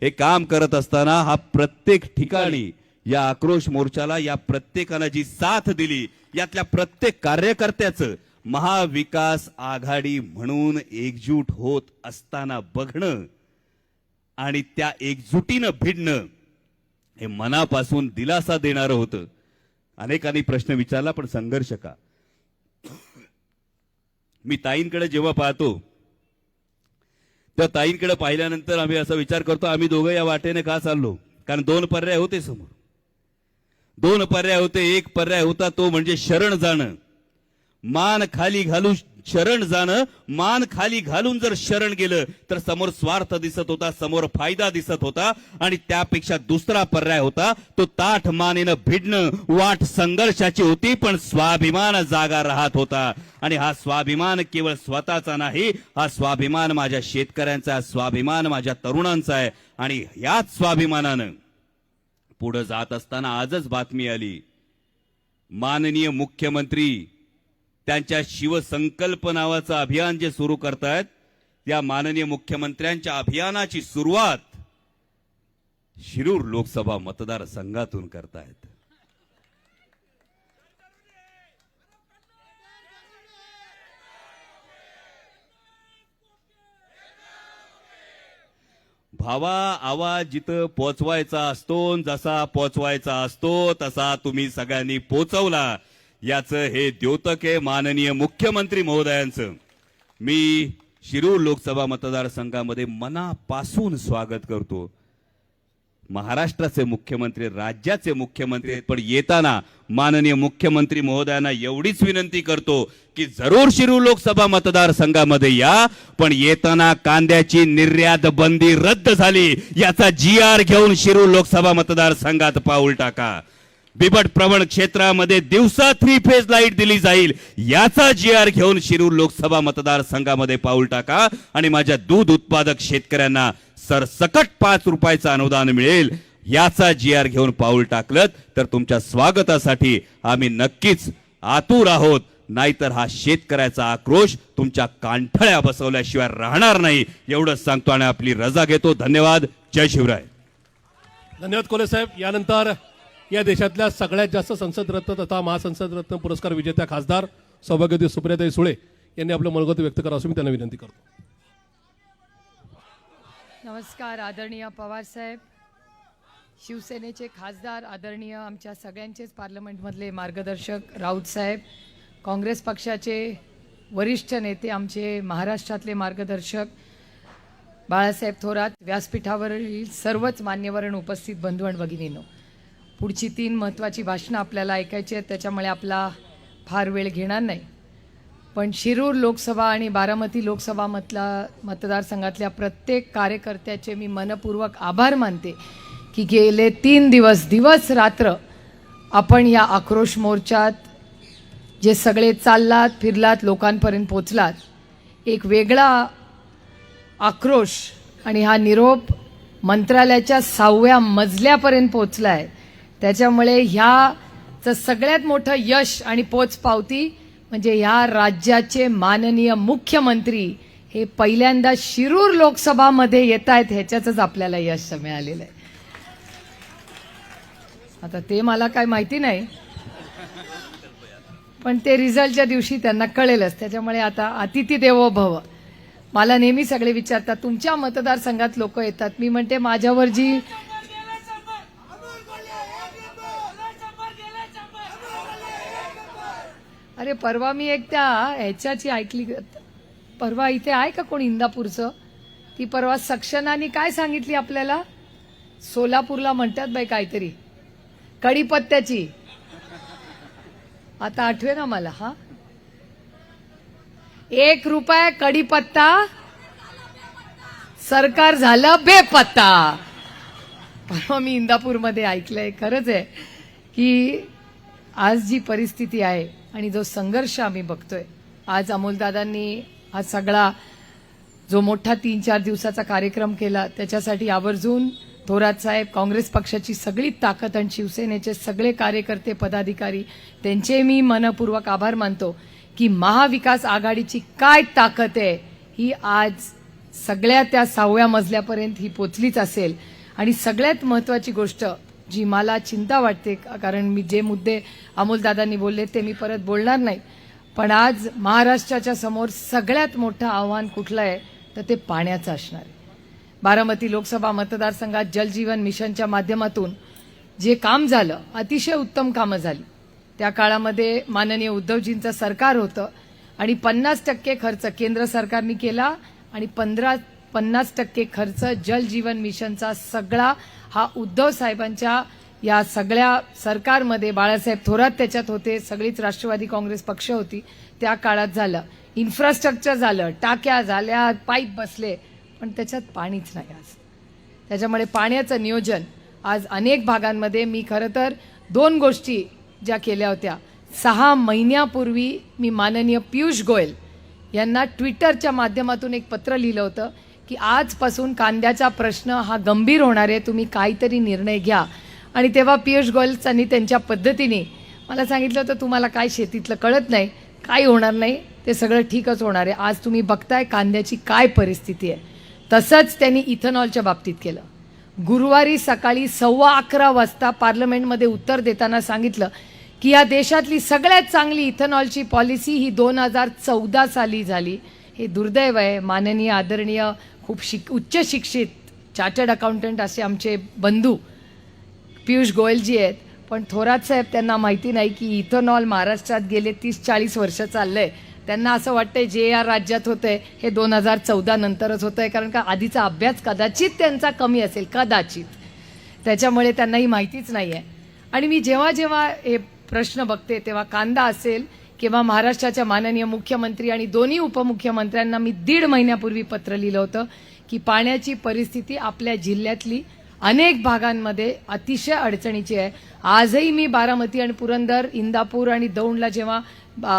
हे काम करत असताना हा प्रत्येक ठिकाणी या आक्रोश मोर्चाला या प्रत्येकानं जी साथ दिली, यातल्या प्रत्येक कार्यकर्त्याचं महाविकास आघाडी म्हणून एकजूट होत असताना बघणं आणि त्या एकजुटीनं भिडणं हे मनापासून दिलासा देणारं होतं. अनेकांनी प्रश्न विचारला, पण संघर्ष का? मी ताईंकडे जेव्हा पाहतो त्या ताईंकडे पाहिल्यानंतर आम्ही असा विचार करतो, आम्ही दोघं या वाटेने का चाललो? कारण दोन पर्याय होते समोर, दोन पर्याय होते. एक पर्याय होता तो म्हणजे शरण जाणं, मान खाली घालून शरण जाणं. मान खाली घालून जर शरण गेलं तर समोर स्वार्थ दिसत होता, समोर फायदा दिसत होता. आणि त्यापेक्षा दुसरा पर्याय होता तो ताठ मानेनं भिडणं. वाट संघर्षाची होती, पण स्वाभिमान जागा राहत होता. आणि हा स्वाभिमान केवळ स्वतःचा नाही, हा स्वाभिमान माझ्या शेतकऱ्यांचा, स्वाभिमान माझ्या तरुणांचा आहे. आणि याच स्वाभिमानानं पुढे जात असताना आजच बातमी आली, माननीय मुख्यमंत्री त्यांच्या शिवसंकल्प नावाचं अभियान जे सुरू करतायत, त्या माननीय मुख्यमंत्र्यांच्या अभियानाची सुरुवात शिरूर लोकसभा मतदारसंघातून करतायत. भावा, आवाज जिथं पोचवायचा असतो, जसा पोचवायचा असतो तसा तुम्ही सगळ्यांनी पोचवला, याचं हे द्योतक आहे माननीय मुख्यमंत्री महोदयांचं. मी शिरूर लोकसभा मतदारसंघामध्ये मनापासून स्वागत करतो. महाराष्ट्राचे मुख्यमंत्री, राज्याचे मुख्यमंत्री, पण येताना माननीय मुख्यमंत्री महोदयांना एवढीच विनंती करतो की जरूर शिरूर लोकसभा मतदारसंघामध्ये या, पण येताना कांद्याची निर्यात बंदी रद्द झाली याचा GR घेऊन शिरूर लोकसभा मतदारसंघात पाऊल टाका. बिबट प्रवण क्षेत्रामध्ये दिवसा 3 फेज लाईट दिली जाईल याचा GR घेऊन शिरूर लोकसभा मतदारसंघामध्ये पाऊल टाका. आणि माझ्या दूध उत्पादक शेतकऱ्यांना सरसकट 5 रुपयाचं अनुदान मिळेल याचा GR घेऊन पाऊल टाकलं तर तुमच्या स्वागतासाठी आम्ही नक्कीच आतुर आहोत. नाहीतर हा शेतकऱ्याचा आक्रोश तुमच्या कांठळ्या बसवल्याशिवाय राहणार नाही, एवढंच सांगतो आणि आपली रजा घेतो. धन्यवाद. जय शिवराय. धन्यवाद कोल्हे साहेब. यानंतर या देशातल्या सगळ्यात जास्त संसद रत्न तथा महासंसद रत्न पुरस्कार विजेत्या खासदार सौभाग्यवती सुप्रियाताई सुळे यांनी आपलं मनोगत व्यक्त करावं असं मी त्यांना विनंती करतो. नमस्कार आदरणीय पवार साहेब, शिवसेनेचे खासदार, आदरणीय आमच्या सगळ्यांचेच पार्लमेंटमधले मार्गदर्शक राऊत साहेब, काँग्रेस पक्षाचे वरिष्ठ नेते, आमचे महाराष्ट्रातले मार्गदर्शक बाळासाहेब थोरात, व्यासपीठावरील सर्वच मान्यवरण उपस्थित बंधू आणि भगिनींनो, पुढची 3 महत्त्वाची भाषणं आपल्याला ऐकायची आहेत, त्याच्यामुळे आपला फार वेळ घेणार नाही. पण शिरूर लोकसभा आणि बारामती लोकसभा मतदारसंघातल्या प्रत्येक कार्यकर्त्याचे मी मनपूर्वक आभार मानते की गेले 3 दिवस रात्र आपण या आक्रोश मोर्चात जे सगळे चाललात फिरलात, लोकांपर्यंत पोचलात. एक वेगळा आक्रोश आणि हा निरोप मंत्रालयाच्या 6व्या मजल्यापर्यंत पोचला आहे. त्याच्यामुळे ह्याचं सगळ्यात मोठं यश आणि पोचपावती म्हणजे ह्या राज्याचे माननीय मुख्यमंत्री हे पहिल्यांदा शिरूर लोकसभामध्ये येत आहेत, ह्याच्याच आपल्याला यश मिळालेलं आहे. आता ते मला काय माहिती नाही, पण ते रिझल्टच्या दिवशी त्यांना कळेलच. त्याच्यामुळे आता अतिथी देवो भव. मला नेहमी सगळे विचारतात तुमच्या मतदारसंघात लोक येतात, मी म्हणते माझ्यावर जी अरे परवा मी एक त्या ह्याच्याची ऐकली, परवा इथे आहे का कोण इंदापूरचं, ती परवा सक्षनाने काय सांगितली आपल्याला, सोलापूरला म्हणतात बाई काहीतरी कढीपत्त्याची, आता आठवे ना मला. हा 1 रुपया कढीपत्ता सरकार झालं बेपत्ता. परवा मी इंदापूरमध्ये ऐकलंय. खरंच आहे की आज जी परिस्थिती आहे आणि जो संघर्ष आम्ही बघतोय, आज अमोलदादांनी हा सगळा जो मोठा 3-4 दिवसाचा कार्यक्रम केला त्याच्यासाठी आवर्जून थोरात साहेब, काँग्रेस पक्षाची सगळी ताकद आणि शिवसेनेचे सगळे कार्यकर्ते पदाधिकारी त्यांचे मी मनपूर्वक आभार मानतो की महाविकास आघाडीची काय ताकद आहे ही आज सगळ्या त्या 6व्या मजल्यापर्यंत ही पोचलीच असेल. आणि सगळ्यात महत्त्वाची गोष्ट जी मला चिंता वाटते, कारण मी जे मुद्दे अमोलदादांनी बोलले ते मी परत बोलणार नाही, पण आज महाराष्ट्राच्या समोर सगळ्यात मोठं आव्हान कुठलं आहे तर ते पाण्याचं असणार आहे. बारामती लोकसभा मतदारसंघात जलजीवन मिशनच्या माध्यमातून जे काम झालं, अतिशय उत्तम कामं झाली. त्या काळामध्ये माननीय उद्धवजींचं सरकार होतं आणि 50% खर्च केंद्र सरकारने केला आणि 50% खर्च जलजीवन मिशनचा सगळा हा उद्धव साहेबांच्या या सगळ्या सरकारमध्ये, बाळासाहेब थोरात त्याच्यात होते, सगळीच राष्ट्रवादी काँग्रेस पक्ष होती, त्या काळात झालं. इन्फ्रास्ट्रक्चर झालं, टाक्या झाल्या, पाईप बसले, पण त्याच्यात पाणीच नाही आज. त्याच्यामुळे पाण्याचं नियोजन आज अनेक भागांमध्ये, मी खरं तर 2 गोष्टी ज्या केल्या होत्या. 6 महिन्यापूर्वी मी माननीय पियुष गोयल यांना ट्विटरच्या माध्यमातून एक पत्र लिहिलं होतं की आजपासून कांद्याचा प्रश्न हा गंभीर होणार आहे, तुम्ही काहीतरी निर्णय घ्या. आणि तेव्हा पियुष गोयलनी त्यांच्या पद्धतीने मला सांगितलं होतं तुम्हाला काय शेतीतलं कळत नाही, काय होणार नाही, ते सगळं ठीकच होणार आहे. आज तुम्ही बघताय कांद्याची काय परिस्थिती आहे. तसंच त्यांनी इथेनॉलच्या बाबतीत केलं. गुरुवारी सकाळी 11:15 वाजता पार्लमेंटमध्ये उत्तर देताना सांगितलं की या देशातली सगळ्यात चांगली इथेनॉलची पॉलिसी ही 2014 साली झाली. हे दुर्दैव आहे. माननीय आदरणीय खूप उच्च शिक्षित चार्टर्ड अकाउंटंट असे आमचे बंधू पियुष गोयलजी आहेत, पण थोरात साहेब त्यांना माहिती नाही की इथेनॉल महाराष्ट्रात गेले 30-40 वर्ष चाललंय. त्यांना असं वाटतंय जे या राज्यात होतंय हे 2014 नंतरच होतंय, कारण का आधीचा अभ्यास कदाचित त्यांचा कमी असेल, कदाचित, त्याच्यामुळे त्यांनाही माहितीच नाही आहे. आणि मी जेव्हा जेव्हा हे प्रश्न बघते तेव्हा कांदा असेल किंवा महाराष्ट्राच्या माननीय मुख्यमंत्री आणि दोन्ही उपमुख्यमंत्र्यांना मी 1.5 महिन्यापूर्वी पत्र लिहिलं होतं की पाण्याची परिस्थिती आपल्या जिल्ह्यातली अनेक भागांमध्ये अतिशय अडचणीची आहे. आजही मी बारामती आणि पुरंदर, इंदापूर आणि दौंडला जेव्हा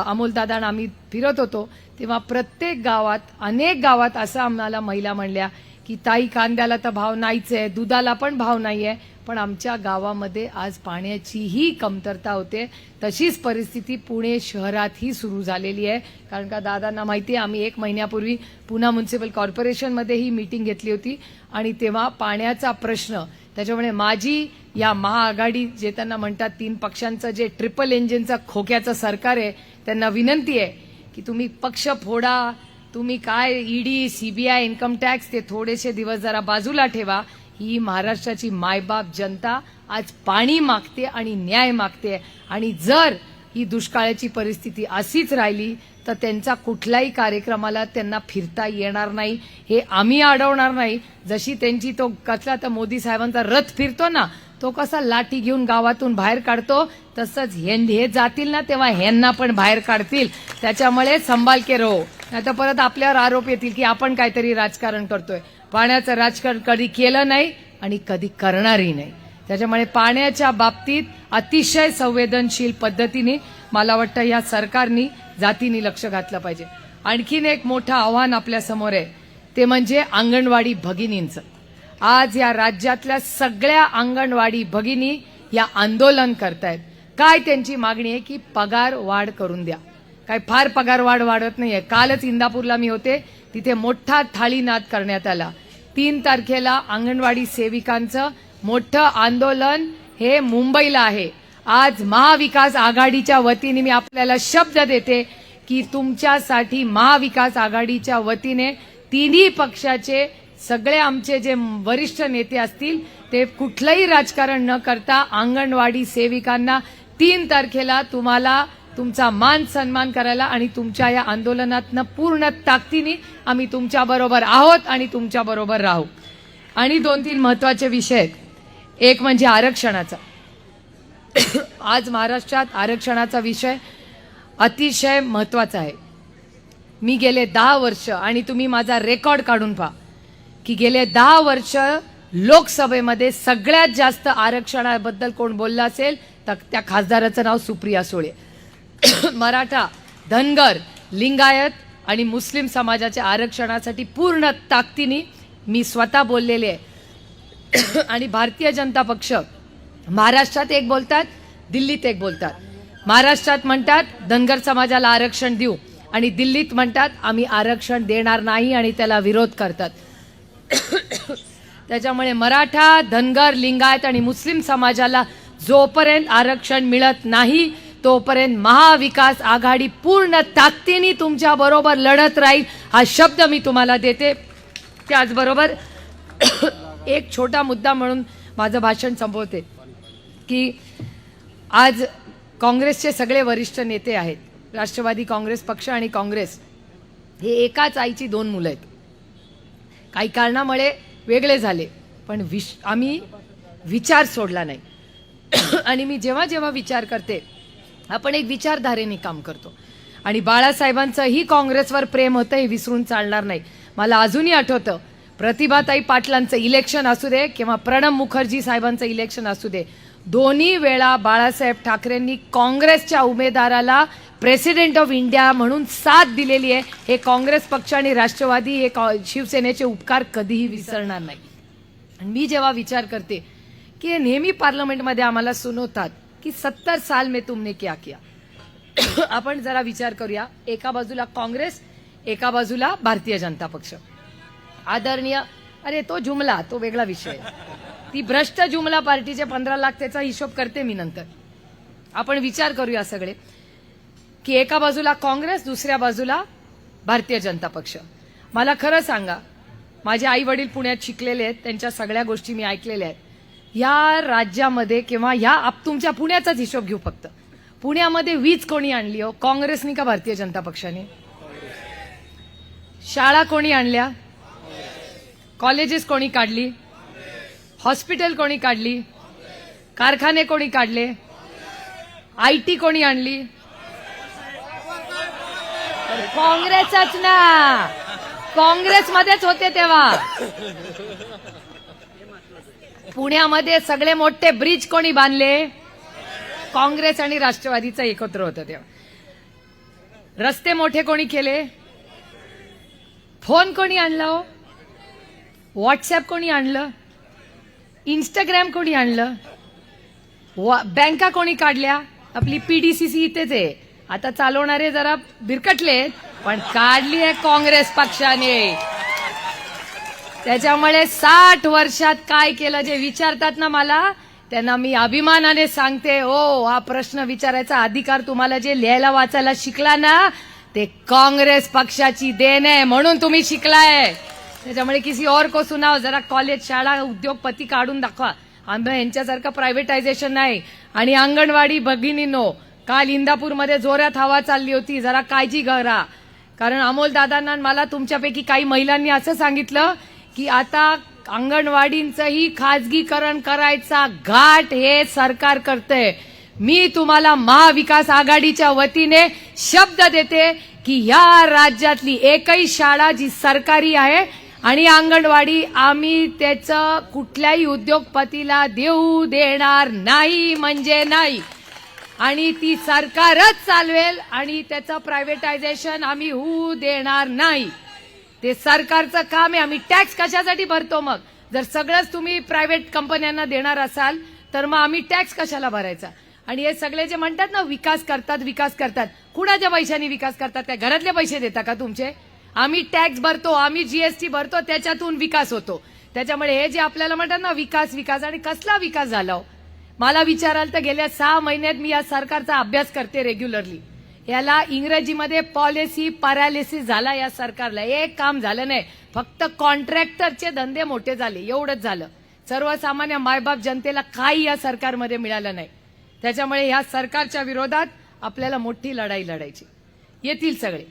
अमोलदादा आणि आम्ही फिरत होतो तेव्हा प्रत्येक गावात, अनेक गावात असं आम्हाला महिला म्हणल्या की ताई कांद्याला तर भाव नाहीच आहे, दुधाला पण भाव नाही आहे, पण आमच्या गावामध्ये आज पाण्याचीही कमतरता होते. तशीच परिस्थिती पुणे शहरातही सुरू झालेली आहे. कारण का दादांना माहिती आहे आम्ही 1 महिन्यापूर्वी पुणे म्युनिसिपल कॉर्पोरेशनमध्ये ही मीटिंग घेतली होती आणि तेव्हा पाण्याचा प्रश्न, त्याच्यामुळे माझी या महाआघाडी जे त्यांना म्हणतात 3 पक्षांचं जे ट्रिपल इंजिनचं खोक्याचं सरकार आहे त्यांना विनंती आहे की तुम्ही पक्ष फोडा, तुम्ही काय ईडी, सीबीआय, इन्कम टॅक्स ते थोडेसे दिवस जरा बाजूला ठेवा. ही महाराष्ट्राची मायबाप जनता आज पाणी मागते आणि न्याय मागते. आणि जर ही दुष्काळाची परिस्थिती अशीच राहिली तर त्यांचा कुठल्याही कार्यक्रमाला त्यांना फिरता येणार नाही. हे आम्ही अडवणार नाही. जशी त्यांची तो कसला तर मोदी साहेबांचा रथ फिरतो ना, तो कसा लाठी घेऊन गावातून बाहेर काढतो, तसंच हे जातील ना तेव्हा ह्यांना पण बाहेर काढतील. त्याच्यामुळे संभाल के रहो, नाही तर परत आपल्यावर आरोप येतील की आपण काहीतरी राजकारण करतोय. पाण्याचं राजकारण कधी केलं नाही आणि कधी करणारही नाही. त्याच्यामुळे पाण्याच्या बाबतीत अतिशय संवेदनशील पद्धतीने मला वाटतं या सरकारनी जातीने लक्ष घातलं पाहिजे. आणखीन एक मोठं आव्हान आपल्या समोर आहे ते म्हणजे अंगणवाडी भगिनींचं. आज या राज्यातल्या सगळ्या अंगणवाडी भगिनी या आंदोलन करतायत. काय त्यांची मागणी आहे की पगार वाढ करून द्या. काय फार पगार वाढत नाहीये. कालच इंदापूरला मी होते, तिथे मोठा थाळीनाद करण्यात आला. 3 तारखेला अंगणवाडी सेविकांचं मोठं आंदोलन हे मुंबईला आहे. आज महाविकास आघाडीच्या वतीने मी आपल्याला शब्द देते की तुमच्यासाठी महाविकास आघाडीच्या वतीने तिन्ही पक्षाचे सगळे आमचे जे वरिष्ठ नेते असतील ते कुठलंही राजकारण न करता अंगणवाडी सेविकांना 3 तारखेला तुम्हाला तुमचा मान सन्मान करायला आणि तुमच्या या आंदोलनातनं पूर्ण ताकदीने आम्ही तुमच्या बरोबर आहोत आणि तुमच्या बरोबर राहू. आणि 2-3 महत्वाचे विषय आहेत. एक म्हणजे आरक्षणाचा. आज महाराष्ट्रात आरक्षणाचा विषय अतिशय महत्वाचा आहे. मी गेले 10 वर्ष आणि तुम्ही माझा रेकॉर्ड काढून पहा की गेले 10 वर्ष लोकसभेमध्ये सगळ्यात जास्त आरक्षणाबद्दल कोण बोलला असेल तर त्या खासदाराचं नाव सुप्रिया सुळे. मराठा, धनगर, लिंगायत आणि मुस्लिम समाजाच्या आरक्षणासाठी पूर्ण ताकदीने मी स्वतः बोललेले आहे. आणि भारतीय जनता पक्ष महाराष्ट्रात एक बोलतात, दिल्लीत एक बोलतात. महाराष्ट्रात म्हणतात धनगर समाजाला आरक्षण देऊ आणि दिल्लीत म्हणतात आम्ही आरक्षण देणार नाही आणि त्याला विरोध करतात. त्याच्यामुळे मराठा, धनगर, लिंगायत आणि मुस्लिम समाजाला जोपर्यंत आरक्षण मिळत नाही तोपर्यंत महाविकास आघाडी पूर्ण ताकदीने तुमच्या बरोबर लढत राहील हा शब्द मी तुम्हाला देते. त्याचबरोबर एक छोटा मुद्दा म्हणून माझं भाषण संपवते की आज काँग्रेसचे सगळे वरिष्ठ नेते आहेत. राष्ट्रवादी काँग्रेस पक्ष आणि काँग्रेस हे एकाच आईची 2 मुलं आहेत. काही कारणामुळे वेगळे झाले पण आम्ही विचार सोडला नाही. आणि मी जेव्हा जेव्हा विचार करते आपण एक विचारधारेने काम करतो आणि बाळासाहेबांचंही काँग्रेसवर प्रेम होतं हे विसरून चालणार नाही. मला अजूनही आठवतं प्रतिभाताई पाटलांचं इलेक्शन असू दे किंवा प्रणब मुखर्जी साहेबांचं इलेक्शन असू दे, दोन्ही वेळा बाळासाहेब ठाकरेंनी काँग्रेसच्या उमेदवाराला प्रेसिडेंट ऑफ इंडिया म्हणून साथ दिलेली आहे. हे काँग्रेस पक्ष आणि राष्ट्रवादी हे शिवसेनेचे उपकार कधीही विसरणार नाही. आणि मी जेव्हा विचार करते की हे नेहमी पार्लमेंटमध्ये आम्हाला सुनवतात की 70 साल में तुमने क्या किया. आपण जरा विचार करूया. एका बाजूला काँग्रेस, एका बाजूला भारतीय जनता पक्ष. आदरणीय अरे तो जुमला तो वेगळा विषय. ती भ्रष्ट जुमला पार्टीचे 15 लाख त्याचा हिशोब करते मी नंतर. आपण विचार करूया सगळे की एका बाजूला काँग्रेस, दुसऱ्या बाजूला भारतीय जनता पक्ष. मला खरं सांगा, माझे आई वडील पुण्यात शिकलेले आहेत, त्यांच्या सगळ्या गोष्टी मी ऐकलेल्या आहेत. या राज्यामध्ये किंवा तुमच्या पुण्याचाच हिशोब घेऊ फक्त. पुण्यामध्ये वीज कोणी आणली हो? काँग्रेसनी का भारतीय जनता पक्षाने? शाळा कोणी आणल्या? कॉलेजेस कोणी काढली? हॉस्पिटल कोणी काढली? कारखाने कोणी काढले? IT कोणी आणली? काँग्रेसच ना. काँग्रेसमध्येच होते तेव्हा. पुण्यामध्ये सगळे मोठे ब्रिज कोणी बांधले? काँग्रेस आणि राष्ट्रवादीचं एकत्र होतं तेव्हा. रस्ते मोठे कोणी केले? फोन कोणी आणला हो? व्हॉट्सअप कोणी आणलं? इंस्टाग्राम कोणी आणलं? बँका कोणी काढल्या? आपली PDCC इथेच आहे. आता चालवणारे जरा बिरकटले पण काढली आहे काँग्रेस पक्षाने. त्याच्यामुळे 60 वर्षात काय केलं जे विचारतात ना मला, त्यांना मी अभिमानाने सांगते हो, हा प्रश्न विचारायचा अधिकार तुम्हाला जे लिहायला वाचायला शिकला ना ते काँग्रेस पक्षाची देण आहे म्हणून तुम्ही शिकलाय. त्याच्यामुळे किसी और को सुनाव. जरा कॉलेज, शाळा, उद्योगपती काढून दाखवा. आम्ही यांच्यासारखं प्रायव्हेटायझेशन नाही. आणि अंगणवाडी भगिनींनो, काल इंदापूरमध्ये जोरात हवा चालली होती, जरा काळजी करा. कारण अमोल दादांना मला तुमच्यापैकी काही महिलांनी असं सांगितलं की आता अंगणवाडींचंही खाजगीकरण करायचा घाट हे सरकार करतंय. मी तुम्हाला महाविकास आघाडीच्या वतीने शब्द देते की या राज्यातली एकही शाळा जी सरकारी आहे आणि अंगणवाडी आम्ही त्याचं कुठल्याही उद्योगपतीला देऊ देणार नाही म्हणजे नाही. आणि ती सरकारच चालवेल आणि त्याचं प्रायव्हेटायझेशन आम्ही होऊ देणार नाही. ते सरकारचं काम आहे. आम्ही टॅक्स कशासाठी भरतो मग? जर सगळंच तुम्ही प्रायव्हेट कंपन्यांना देणार असाल तर मग आम्ही टॅक्स कशाला भरायचा? आणि हे सगळे जे म्हणतात ना विकास करतात, कुणाच्या पैशाने विकास करतात? त्या घरातले पैसे देता का तुमचे? आम्ही टॅक्स भरतो, आम्ही GST भरतो, त्याच्यातून विकास होतो. त्याच्यामुळे हे जे आपल्याला म्हणतात ना विकास आणि कसला विकास झाला हो? मला विचाराल तर गेल्या 6 महिन्यात मी या सरकारचा अभ्यास करते रेग्युलरली याला इंग्रजीमध्ये पॉलिसी पॅरालिसिस झाला या सरकारला. एक काम झालं नाही, फक्त कॉन्ट्रॅक्टरचे धंदे मोठे झाले, एवढंच झालं. सर्वसामान्य मायबाप जनतेला काही या सरकारमध्ये मिळालं नाही. त्याच्यामुळे या सरकारच्या विरोधात आपल्याला मोठी लढाई लढायची. येतील सगळे,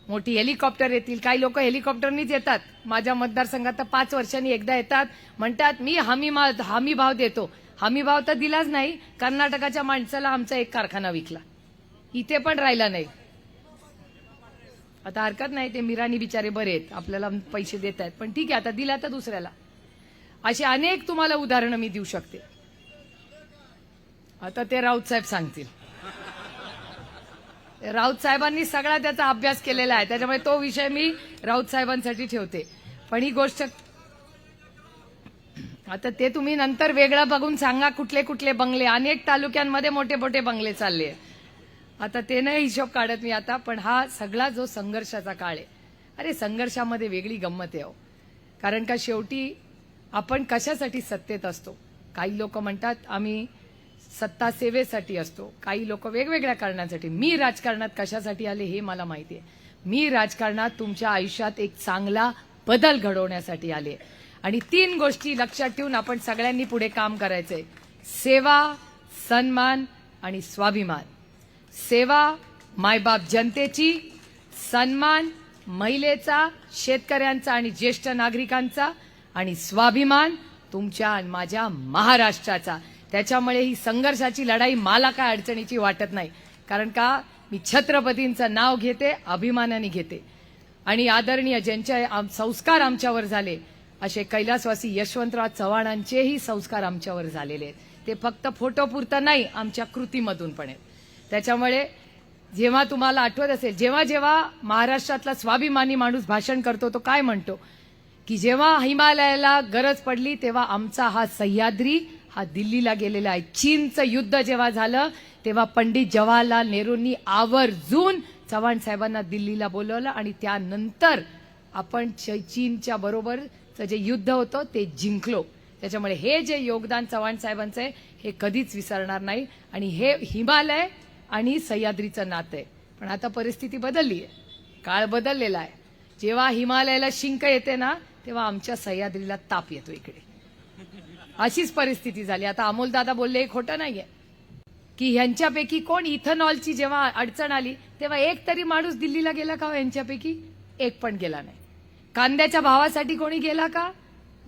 मोठी हेलिकॉप्टर येतील. काही लोक हेलिकॉप्टरनीच येतात. माझ्या मतदारसंघात तर 5 वर्षांनी एकदा येतात, म्हणतात मी हमी भाव देतो. हमी भाव तर दिलाच नाही. कर्नाटकाच्या माणसाला आमचा एक कारखाना विकला, इथे पण राहिला नाही. आता हरकत नाही, ते मिराणी बिचारे बरे आहेत, आपल्याला पैसे देत आहेत, पण ठीक आहे, आता दिला तर दुसऱ्याला. अशी अनेक तुम्हाला उदाहरणं मी देऊ शकते. आता ते राऊत साहेब सांगतील. राऊत साहेबांनी सगळा त्याचा अभ्यास केलेला आहे, त्याच्यामुळे तो विषय मी राऊत साहेबांसाठी ठेवते. पण ही गोष्ट आता ते तुम्ही नंतर वेगळं बघून सांगा, कुठले कुठले बंगले. अनेक तालुक्यांमध्ये मोठे मोठे बंगले चालले. आता ते नाही हिशोब काढत मी आता. पण हा सगळा जो संघर्षाचा काळ आहे, अरे संघर्षामध्ये वेगळी गंमत आहे. कारण का शेवटी आपण कशासाठी सत्तेत असतो. काही लोक म्हणतात आम्ही सत्ता सेवेसाठी असतो, काही लोक वेगवेगळ्या कारणांसाठी. मी राजकारणात कशासाठी आले हे मला माहिती आहे. मी राजकारणात तुमच्या आयुष्यात एक चांगला बदल घडवण्यासाठी आले. आणि 3 गोष्टी लक्षात ठेवून आपण सगळ्यांनी पुढे काम करायचंय: सेवा, सन्मान आणि स्वाभिमान. सेवा मायबाप जनतेची, सन्मान महिलेचा, शेतकऱ्यांचा आणि ज्येष्ठ नागरिकांचा, आणि स्वाभिमान तुमच्या आणि माझ्या महाराष्ट्राचा. त्याच्यामुळे ही संघर्षाची लढाई मला काय अडचणीची वाटत नाही. कारण का मी छत्रपतींचं नाव घेते, अभिमानाने घेते. आणि आदरणीय ज्यांचे संस्कार आमच्यावर झाले असे कैलासवासी यशवंतराव चव्हाणांचेही संस्कार आमच्यावर झालेले आहेत. ते फक्त फोटोपुरतं नाही, आमच्या कृतीमधून पण आहेत. त्याच्यामुळे जेव्हा तुम्हाला आठवत असेल, जेव्हा जेव्हा महाराष्ट्रातला स्वाभिमानी माणूस भाषण करतो तो काय म्हणतो की जेव्हा हिमालयाला गरज पडली तेव्हा आमचा हा सह्याद्री हा दिल्लीला गेलेला आहे. चीनचं युद्ध जेव्हा झालं तेव्हा पंडित जवाहरलाल नेहरूंनी आवर्जून चव्हाण साहेबांना दिल्लीला बोलवलं आणि त्यानंतर आपण चीनच्या बरोबरचं जे युद्ध होतं ते जिंकलो. त्याच्यामुळे हे जे योगदान चव्हाण साहेबांचं आहे हे कधीच विसरणार नाही. आणि हे हिमालय आणि सह्याद्रीचं नातं आहे. पण आता परिस्थिती बदलली आहे, काळ बदललेला आहे. जेव्हा हिमालयाला शिंक येते ना तेव्हा आमच्या सह्याद्रीला ताप येतो इकडे. अशीच परिस्थिती झाली. आता अमोलदादा बोलले, खोटं नाहीये की ह्यांच्यापैकी कोण इथेनॉलची जेव्हा अडचण आली तेव्हा एक तरी माणूस दिल्लीला गेला का? यांच्यापैकी एक पण गेला नाही. कांद्याच्या भावासाठी कोणी गेला का?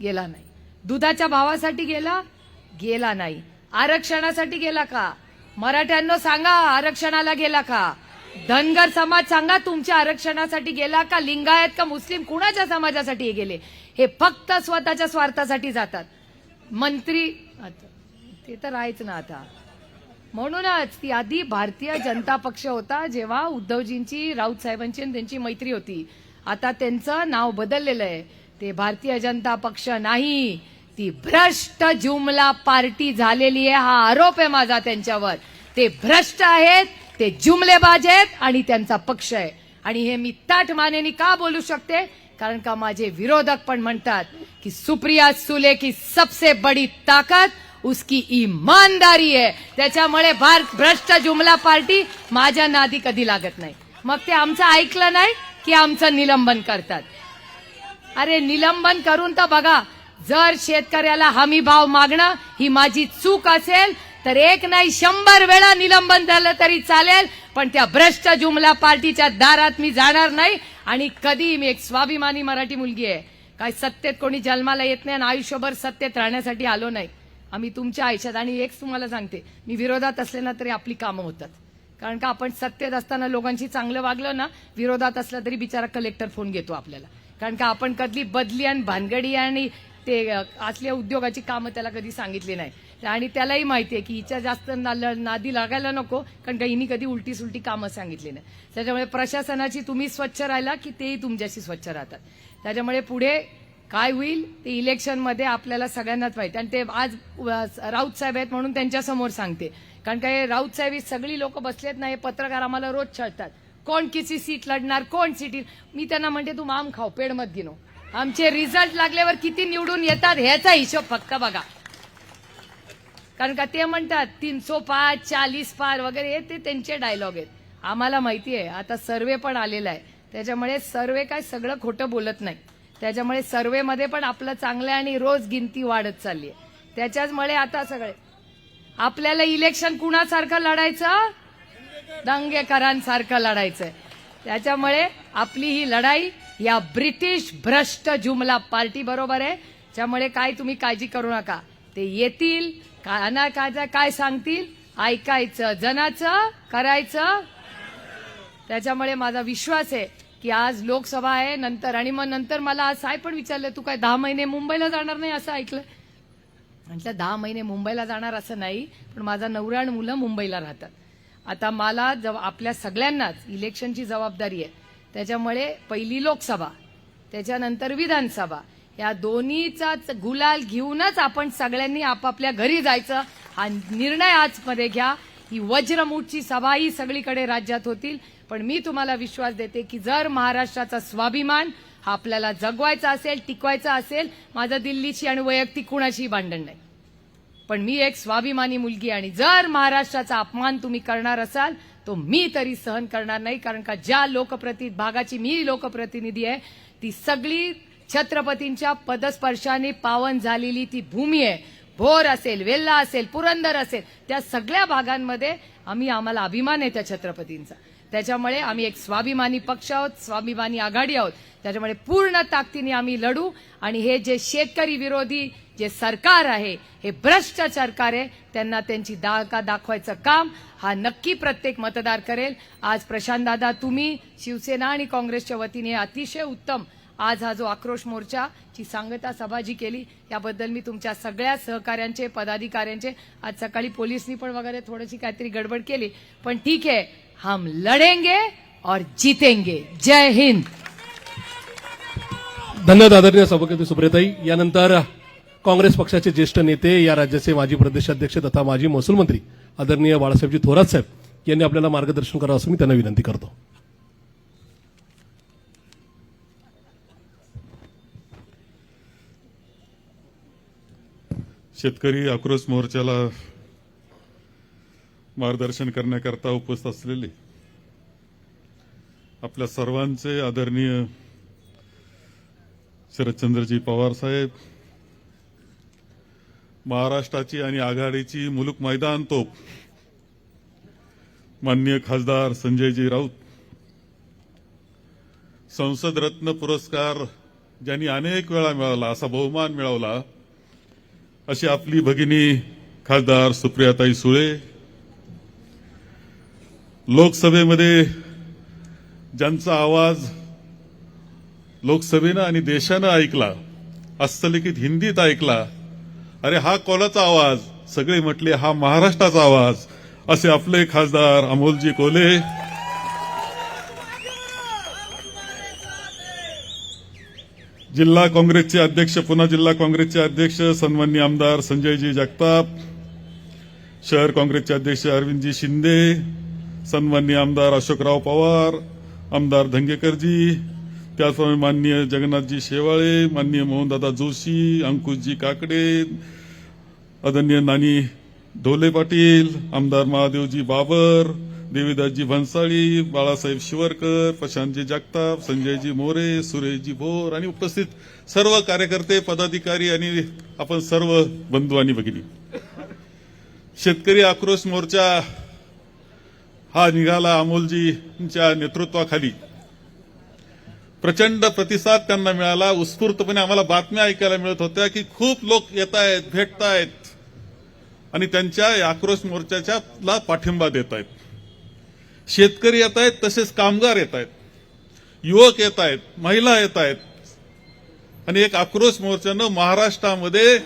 गेला नाही. दुधाच्या भावासाठी गेला नाही. आरक्षणासाठी गेला का? मराठ्यांनो सांगा, आरक्षणाला गेला का? धनगर समाज सांगा, तुमच्या आरक्षणासाठी गेला का? लिंगायत का मुस्लिम, कुणाच्या समाजासाठी हे गेले? हे फक्त स्वतःच्या स्वार्थासाठी जातात. मंत्री ते तर आहेच ना. आता म्हणूनच ती आधी भारतीय जनता पक्ष होता जेव्हा उद्धवजींची, राऊत साहेबांची आणि त्यांची मैत्री होती. आता त्यांचं नाव बदललेलं आहे. ते भारतीय जनता पक्ष नाही, ती भ्रष्ट जुमला पार्टी झालेली आहे. हा आरोप आहे माझा त्यांच्यावर. ते भ्रष्ट आहेत, ते जुमलेबाज आहेत आणि त्यांचा पक्ष आहे. आणि हे मी ताठ मानेनी का बोलू शकते? कारण का माझे विरोधक पण म्हणतात की सुप्रिया सुले की सबसे बड़ी ताकत उसकी ईमानदारी है. त्याच्यामुळे भ्रष्ट जुमला पार्टी माझ्या नादी कधी लागत नाही. मग ते आमचं ऐकलं नाही की आमचं निलंबन करतात. अरे निलंबन करून तर बघा. जर शेतकऱ्याला हमी भाव मागणं ही माझी चूक असेल तर 1 नाही 100 वेळा निलंबन झालं तरी चालेल. पण त्या भ्रष्ट जुमला पार्टीच्या दारात मी जाणार नाही. आणि कधी मी एक स्वाभिमानी मराठी मुलगी आहे. काय सत्तेत कोणी जन्माला येत नाही आणि आयुष्यभर सत्तेत राहण्यासाठी आलो नाही. आम्ही तुमच्या आयुष्यात, आणि एक तुम्हाला सांगते, मी विरोधात असले ना तरी आपली कामं होतात. कारण का आपण सत्तेत असताना लोकांशी चांगलं वागलं ना, विरोधात असला तरी बिचारा कलेक्टर फोन घेतो आपल्याला. कारण का आपण कधी बदली आणि भानगडी आणि ते असल्या उद्योगाची कामं त्याला कधी सांगितली नाही. आणि त्यालाही माहिती आहे की हिच्या जास्त नादी लागायला नको, कारण का हिनी कधी उलटी सुलटी कामं सांगितली नाही. त्याच्यामुळे प्रशासनाची तुम्ही स्वच्छ राहिला की तेही तुमच्याशी स्वच्छ राहतात. त्याच्यामुळे पुढे काय होईल ते इलेक्शनमध्ये आपल्याला सगळ्यांनाच माहिती. आणि ते आज राऊत साहेब आहेत म्हणून त्यांच्यासमोर सांगते. कारण काय राऊत साहेब सगळी लोक बसलेत ना, हे पत्रकार आम्हाला रोज छळतात. कोण किती सीट लढणार, कोण सीट. मी त्यांना म्हणते तू आम खाऊ, पेड मत गिनो. आमचे रिझल्ट लागल्यावर किती निवडून येतात ह्याचा हिशोब फक्त बघा. कारण का ते म्हणतात 300 पार 40 पार वगैरे, ते त्यांचे डायलॉग आहेत. आम्हाला माहिती आहे आता सर्वे पण आलेला आहे, त्याच्यामुळे सर्वे काय सगळं खोटं बोलत नाही, त्याच्यामुळे सर्वेमध्ये पण आपलं चांगलं आहे आणि रोज गिनती वाढत चालली आहे. त्याच्याचमुळे आता सगळे आपल्याला इलेक्शन कुणासारखं लढायचं, दंगेकरांसारखं लढायचंय. त्याच्यामुळे आपली ही लढाई या ब्रिटिश भ्रष्ट जुमला पार्टी बरोबर आहे. त्यामुळे काय तुम्ही काळजी करू नका, ते येतील काय सांगतील ऐकायचं, जनाचं करायचं. त्याच्यामुळे माझा विश्वास आहे की आज लोकसभा आहे नंतर, आणि मग नंतर मला आज साहेब पण विचारलं तू काय 10 महिने मुंबईला जाणार नाही असं ऐकलं. म्हटलं 10 महिने मुंबईला जाणार असं नाही, पण माझा नवरा आणि मुलं मुंबईला राहतात. आता मला आपल्या सगळ्यांनाच इलेक्शनची जबाबदारी आहे. त्याच्यामुळे पहिली लोकसभा त्याच्यानंतर विधानसभा या दोन्हीचाच गुलाल घेऊनच आपण सगळ्यांनी आपापल्या घरी जायचं हा निर्णय आजमध्ये घ्या. ही वज्रमूठची सभा ही सगळीकडे राज्यात होतील, पण मी तुम्हाला विश्वास देते की जर महाराष्ट्राचा स्वाभिमान हा आपल्याला जगवायचा असेल, टिकवायचा असेल, माझं दिल्लीची आणि वैयक्तिक कुणाशी भांडण नाही, पण मी एक स्वाभिमानी मुलगी आणि जर महाराष्ट्राचा अपमान तुम्ही करणार असाल तो मी तरी सहन करणार नाही. कारण का ज्या भागाची मी लोकप्रतिनिधी आहे ती सगळी छत्रपतींच्या पदस्पर्शाने पावन झालेली ती भूमी आहे. भोर असेल, वेल्हा असेल, पुरंदर असेल, त्या सगळ्या भागांमध्ये आम्हाला अभिमान आहे त्या छत्रपतींचा. त्याच्यामुळे आम्ही एक स्वाभिमानी पक्ष आहोत, स्वाभिमानी आघाडी आहोत. त्याच्यामुळे पूर्ण ताकदीने आम्ही लढू आणि हे जे शेतकरी विरोधी जे सरकार आहे, हे भ्रष्ट सरकार आहे, त्यांना त्यांची दाखवायचं काम हा नक्की प्रत्येक मतदार करेल. आज प्रशांत दादा तुम्ही शिवसेना आणि काँग्रेसच्या वतीने अतिशय उत्तम आज हा जो आक्रोश मोर्चाची सांगता सभा जी केली याबद्दल मी तुमच्या सगळ्या सहकाऱ्यांचे, पदाधिकाऱ्यांचे, आज सकाळी पोलिसनी पण वगैरे थोडीशी काहीतरी गडबड केली, पण ठीक आहे, हम लढेंगे और जीतेंगे. जय हिंद. धन्यवाद आदरणीय सभापती सुप्रियाताई. यानंतर काँग्रेस पक्षाचे ज्येष्ठ नेते, या राज्याचे माजी प्रदेशाध्यक्ष तथा माजी महसूल मंत्री आदरणीय बाळासाहेबजी थोरात साहेब यांनी आपल्याला मार्गदर्शन करावं असं मी त्यांना विनंती करतो. शेतकरी आक्रोश मोर्चाला मार्गदर्शन करण्याकरता उपस्थित असलेले आपल्या सर्वांचे आदरणीय शरदचंद्रजी पवार साहेब, महाराष्ट्राची आणि आघाडीची मुलूक मैदान तोप माननीय खासदार संजयजी राऊत, संसद रत्न पुरस्कार ज्यांनी अनेक वेळा मिळवला, असा बहुमान मिळवला, अशी आपली भगिनी खासदार सुप्रियाताई सुळे, लोकसभेमध्ये ज्यांचा आवाज लोकसभेनं आणि देशानं ऐकला, हस्तलिखित हिंदीत ऐकला, अरे हा कोणाचा आवाज, सगळे म्हटले हा महाराष्ट्राचा आवाज, असे आपले खासदार अमोलजी कोल्हे, जिल्हा काँग्रेसचे अध्यक्ष, पुन्हा जिल्हा काँग्रेसचे अध्यक्ष सन्माननीय आमदार संजयजी जगताप, शहर काँग्रेसचे अध्यक्ष अरविंदजी शिंदे, सन्माननीय आमदार अशोकराव पवार, आमदार धंगेकरजी, त्याचप्रमाणे माननीय जगन्नाथजी शेवाळे, माननीय मोहनदादा जोशी, अंकुशजी काकडे, आदरणीय नानी ढोले पाटील, आमदार महादेवजी बाबर, देवीदासजी भन्साळी, बाळासाहेब शिवरकर, प्रशांतजी जगताप, संजयजी मोरे, सुरेशजी भोर आणि उपस्थित सर्व कार्यकर्ते, पदाधिकारी आणि आपण सर्व बंधू आणि भगिनी. शेतकरी आक्रोश मोर्चा हा निघाला अमोलजींच्या नेतृत्वाखाली. प्रचंड प्रतिसाद त्यांना मिळाला. उत्स्फूर्तपणे आम्हाला बातम्या ऐकायला मिळत होत्या की खूप लोक येत आहेत, भेटतायत आणि त्यांच्या आक्रोश मोर्चाला पाठिंबा देत आहेत. शेतकरी येत आहेत, तसेच कामगार येत आहेत, युवक येत आहेत, महिला येत आहेत आणि एक आक्रोश मोर्चानं महाराष्ट्रामध्ये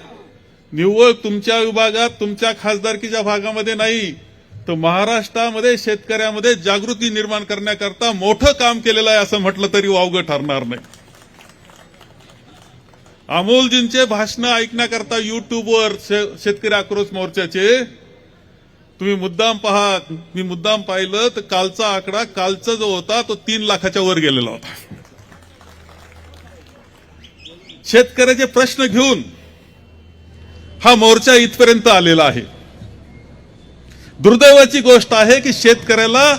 निव्वळ तुमच्या विभागात, तुमच्या खासदारकीच्या भागामध्ये नाही तर महाराष्ट्रामध्ये शेतकऱ्यामध्ये जागृती निर्माण करण्याकरता मोठं काम केलेलं आहे असं म्हटलं तरी वावगं ठरणार नाही. अमोलजींचे भाषण ऐकण्याकरता युट्यूबवर शेतकरी आक्रोश मोर्चाचे तुम्ही मुद्दाम पहा. मी मुद्दाम पाहिलं तर कालचा आकडा, कालचा जो होता तो 3 लाखाच्या वर गेलेला होता. शेतकऱ्याचे प्रश्न घेऊन हा मोर्चा इथपर्यंत आलेला आहे. दुर्दैवाची गोष्ट आहे की शेतकऱ्याला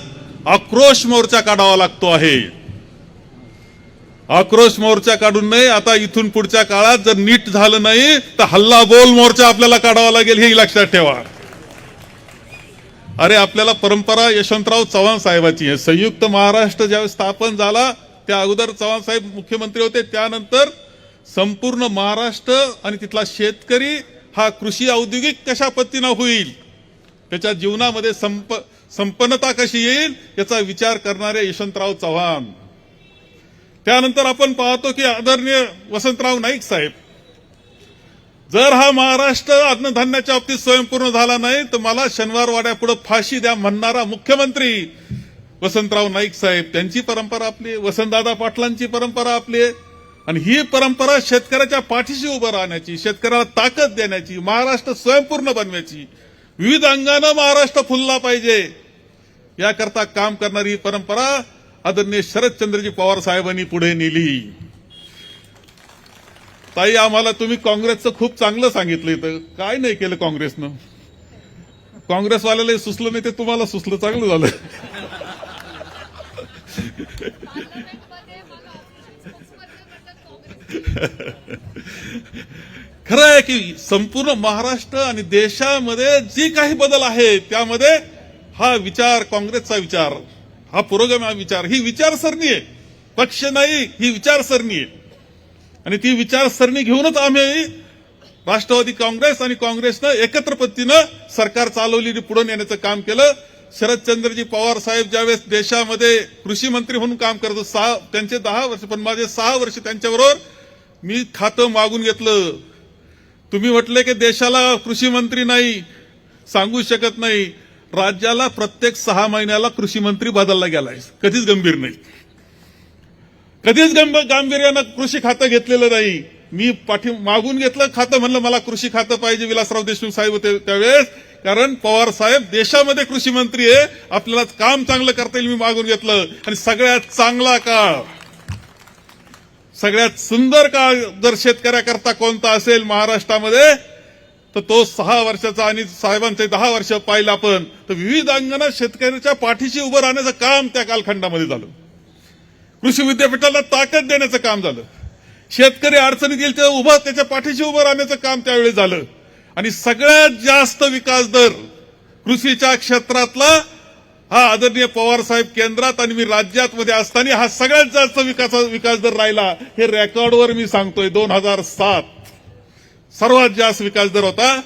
आक्रोश मोर्चा काढावा लागतो आहे. आक्रोश मोर्चा काढून नाही, आता इथून पुढच्या काळात जर नीट झालं नाही तर हल्ला बोल मोर्चा आपल्याला काढावा लागेल, हे लक्षात ठेवा. अरे आपल्याला परंपरा यशवंतराव चव्हाण साहेबाची आहे. संयुक्त महाराष्ट्र ज्यावेळेस स्थापन झाला त्या अगोदर चव्हाण साहेब मुख्यमंत्री होते, त्यानंतर संपूर्ण महाराष्ट्र आणि तिथला शेतकरी हा कृषी औद्योगिक कशा पद्धतीनं होईल, त्याच्या जीवनामध्ये संपन्नता कशी येईल याचा विचार करणारे यशवंतराव चव्हाण. त्यानंतर आपण पाहतो की आदरणीय वसंतराव नाईक साहेब, जर हा महाराष्ट्र अन्नधान्याच्या बाबतीत स्वयंपूर्ण झाला नाही तर मला शनिवार वाड्यापुढे फाशी द्या म्हणणारा मुख्यमंत्री वसंतराव नाईक साहेब, त्यांची परंपरा आपली, वसंतदादा पाटलांची परंपरा आपली. आणि ही परंपरा शेतकऱ्याच्या पाठीशी उभं राहण्याची, शेतकऱ्याला ताकद देण्याची, महाराष्ट्र स्वयंपूर्ण बनवायची, विविध अंगानं महाराष्ट्र फुलला पाहिजे याकरता काम करणारी ही परंपरा आदरणीय शरदचंद्रजी पवार साहेबांनी पुढे नेली. ताई, आम्हाला तुम्ही काँग्रेसचं खूप चांगलं सांगितलं, इथं काय नाही केलं काँग्रेसनं. काँग्रेसवाल्याला सुचलं नाही ते तुम्हाला सुचलं, चांगलं झालं. खरं आहे की संपूर्ण महाराष्ट्र आणि देशामध्ये जी काही बदल आहे त्यामध्ये हा विचार, काँग्रेसचा विचार, हा पुरोगामी विचार, ही विचारसरणी आहे, पक्ष नाही, ही विचारसरणी आहे. आणि ती विचारसरणी घेऊनच आम्ही राष्ट्रवादी काँग्रेस आणि काँग्रेसनं एकत्र पद्धतीनं सरकार चालवलेली पुढे नेण्याचं काम केलं. शरदचंद्रजी पवार साहेब ज्यावेळेस देशामध्ये कृषी मंत्री म्हणून काम करतो, त्यांचे 10 वर्ष, पण माझे 6 वर्ष त्यांच्याबरोबर मी खातं मागून घेतलं. तुम्ही म्हटले की देशाला कृषी मंत्री नाही, सांगू शकत नाही. राज्याला प्रत्येक 6 महिन्याला कृषी मंत्री बदलला गेलाय, कधीच गंभीर नाही, कधीच गांभीर्यानं कृषी खातं घेतलेलं नाही. मी मागून घेतलं खातं, म्हणलं मला कृषी खातं पाहिजे. विलासराव देशमुख साहेब होते त्यावेळेस, कारण पवार साहेब देशामध्ये कृषी मंत्री आहे, आपल्याला काम चांगलं करता येईल, मी मागून घेतलं. आणि सगळ्यात चांगला काळ, सगळ्यात सुंदर काळ जर शेतकऱ्याकरता कोणता असेल महाराष्ट्रामध्ये तर तो 6 वर्षाचा, आणि साहेबांचे 10 वर्ष पाहिलं आपण तर विविध अंगानं शेतकऱ्याच्या पाठीशी उभं राहण्याचं काम त्या कालखंडामध्ये झालं. कृषी विद्यापीठाला ताकद देण्याचं काम झालं. शेतकरी अडचणीत येईल तेव्हा उभं, त्याच्या पाठीशी उभं राहण्याचं काम त्यावेळी झालं. आणि सगळ्यात जास्त विकास दर कृषीच्या क्षेत्रातला हा आदरणीय पवार साहेब केंद्रात आणि मी राज्यात मध्ये असताना हा सगळ्यात जास्त विकास दर राहिला. हे रेकॉर्डवर मी सांगतोय. 2007 सर्वात जास्त विकास दर होता,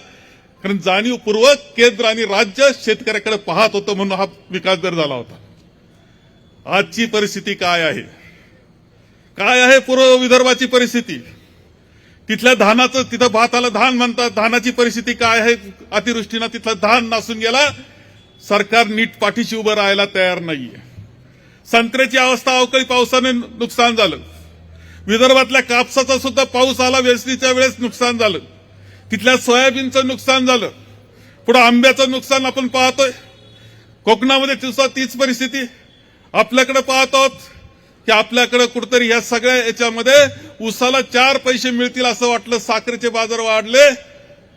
कारण जाणीवपूर्वक केंद्र आणि राज्य शेतकऱ्याकडे पाहत होतं म्हणून हा विकास दर झाला होता. आजची परिस्थिती काय आहे, काय आहे पूर्व विदर्भाची परिस्थिती? तिथल्या धानाचं, तिथं भाताला धान म्हणतात, धानाची परिस्थिती काय आहे? अतिवृष्टीनं तिथलं धान नासून गेला. सरकार नीट पाठीशी उभं राहायला तयार नाहीये. संत्र्याची अवस्था, अवकाळी पावसाने नुकसान झालं. विदर्भातल्या कापसाचा सुद्धा पाऊस आला, वेचणीच्या वेळेस नुकसान झालं. तिथल्या सोयाबीनचं नुकसान झालं. पुढे आंब्याचं नुकसान आपण पाहतोय. कोकणामध्ये तीच परिस्थिती. आपल्याकडे पाहत आहोत की आपल्याकडे कुठेतरी ह्या सगळ्या याच्यामध्ये उसाला 4 पैसे मिळतील असं वाटलं. साखरेचे बाजार वाढले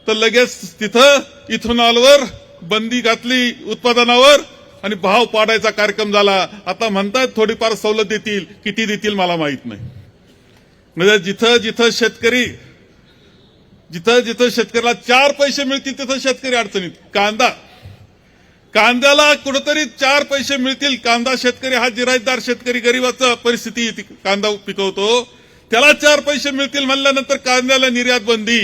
तर लगेच तिथं इथेनॉलवर बंदी घातली उत्पादनावर आणि भाव पाडायचा कार्यक्रम झाला. आता म्हणतात थोडीफार सवलत देतील, किती देतील मला माहित नाही. म्हणजे जिथं जिथं शेतकऱ्याला 4 पैसे मिळतील तिथं शेतकरी अडचणीत. कांद्याला कुठेतरी 4 पैसे मिळतील. कांदा शेतकरी हा जिरायतदार शेतकरी, गरीबाचा परिस्थिती कांदा पिकवतो, त्याला 4 पैसे मिळतील म्हणल्यानंतर कांद्याला निर्यात बंदी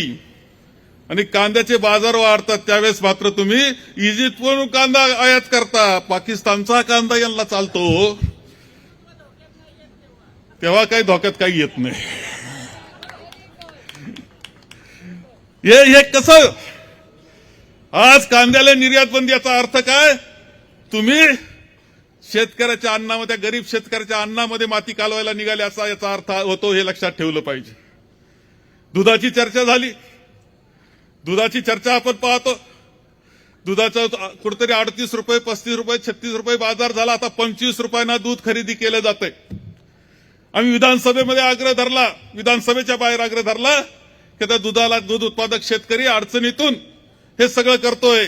आणि कांद्याचे बाजार वाढतात. त्यावेळेस मात्र तुम्ही इजिप्तवरून कांदा आयात करता, पाकिस्तानचा कांदा यांना चालतो, तेव्हा काही धोक्यात काही येत नाही. हे कसं? आज कांद्याला निर्यात बंदी, याचा अर्थ काय? तुम्ही शेतकऱ्याच्या अन्नामध्ये, गरीब शेतकऱ्याच्या अन्नामध्ये माती कालवायला निघाले असा याचा अर्थ होतो. हे लक्षात ठेवलं पाहिजे. दुधाची चर्चा झाली. दुधाची चर्चा आपण पाहतो. दुधाचं कुठेतरी 38 रुपये, 35 रुपये, 36 रुपये बाजार झाला. आता 25 रुपयांना दूध खरेदी केलं जातंय. आम्ही विधानसभेमध्ये आग्रह धरला, विधानसभेच्या बाहेर आग्रह धरला की त्या दूध उत्पादक शेतकरी अडचणीतून हे सगळं करतोय,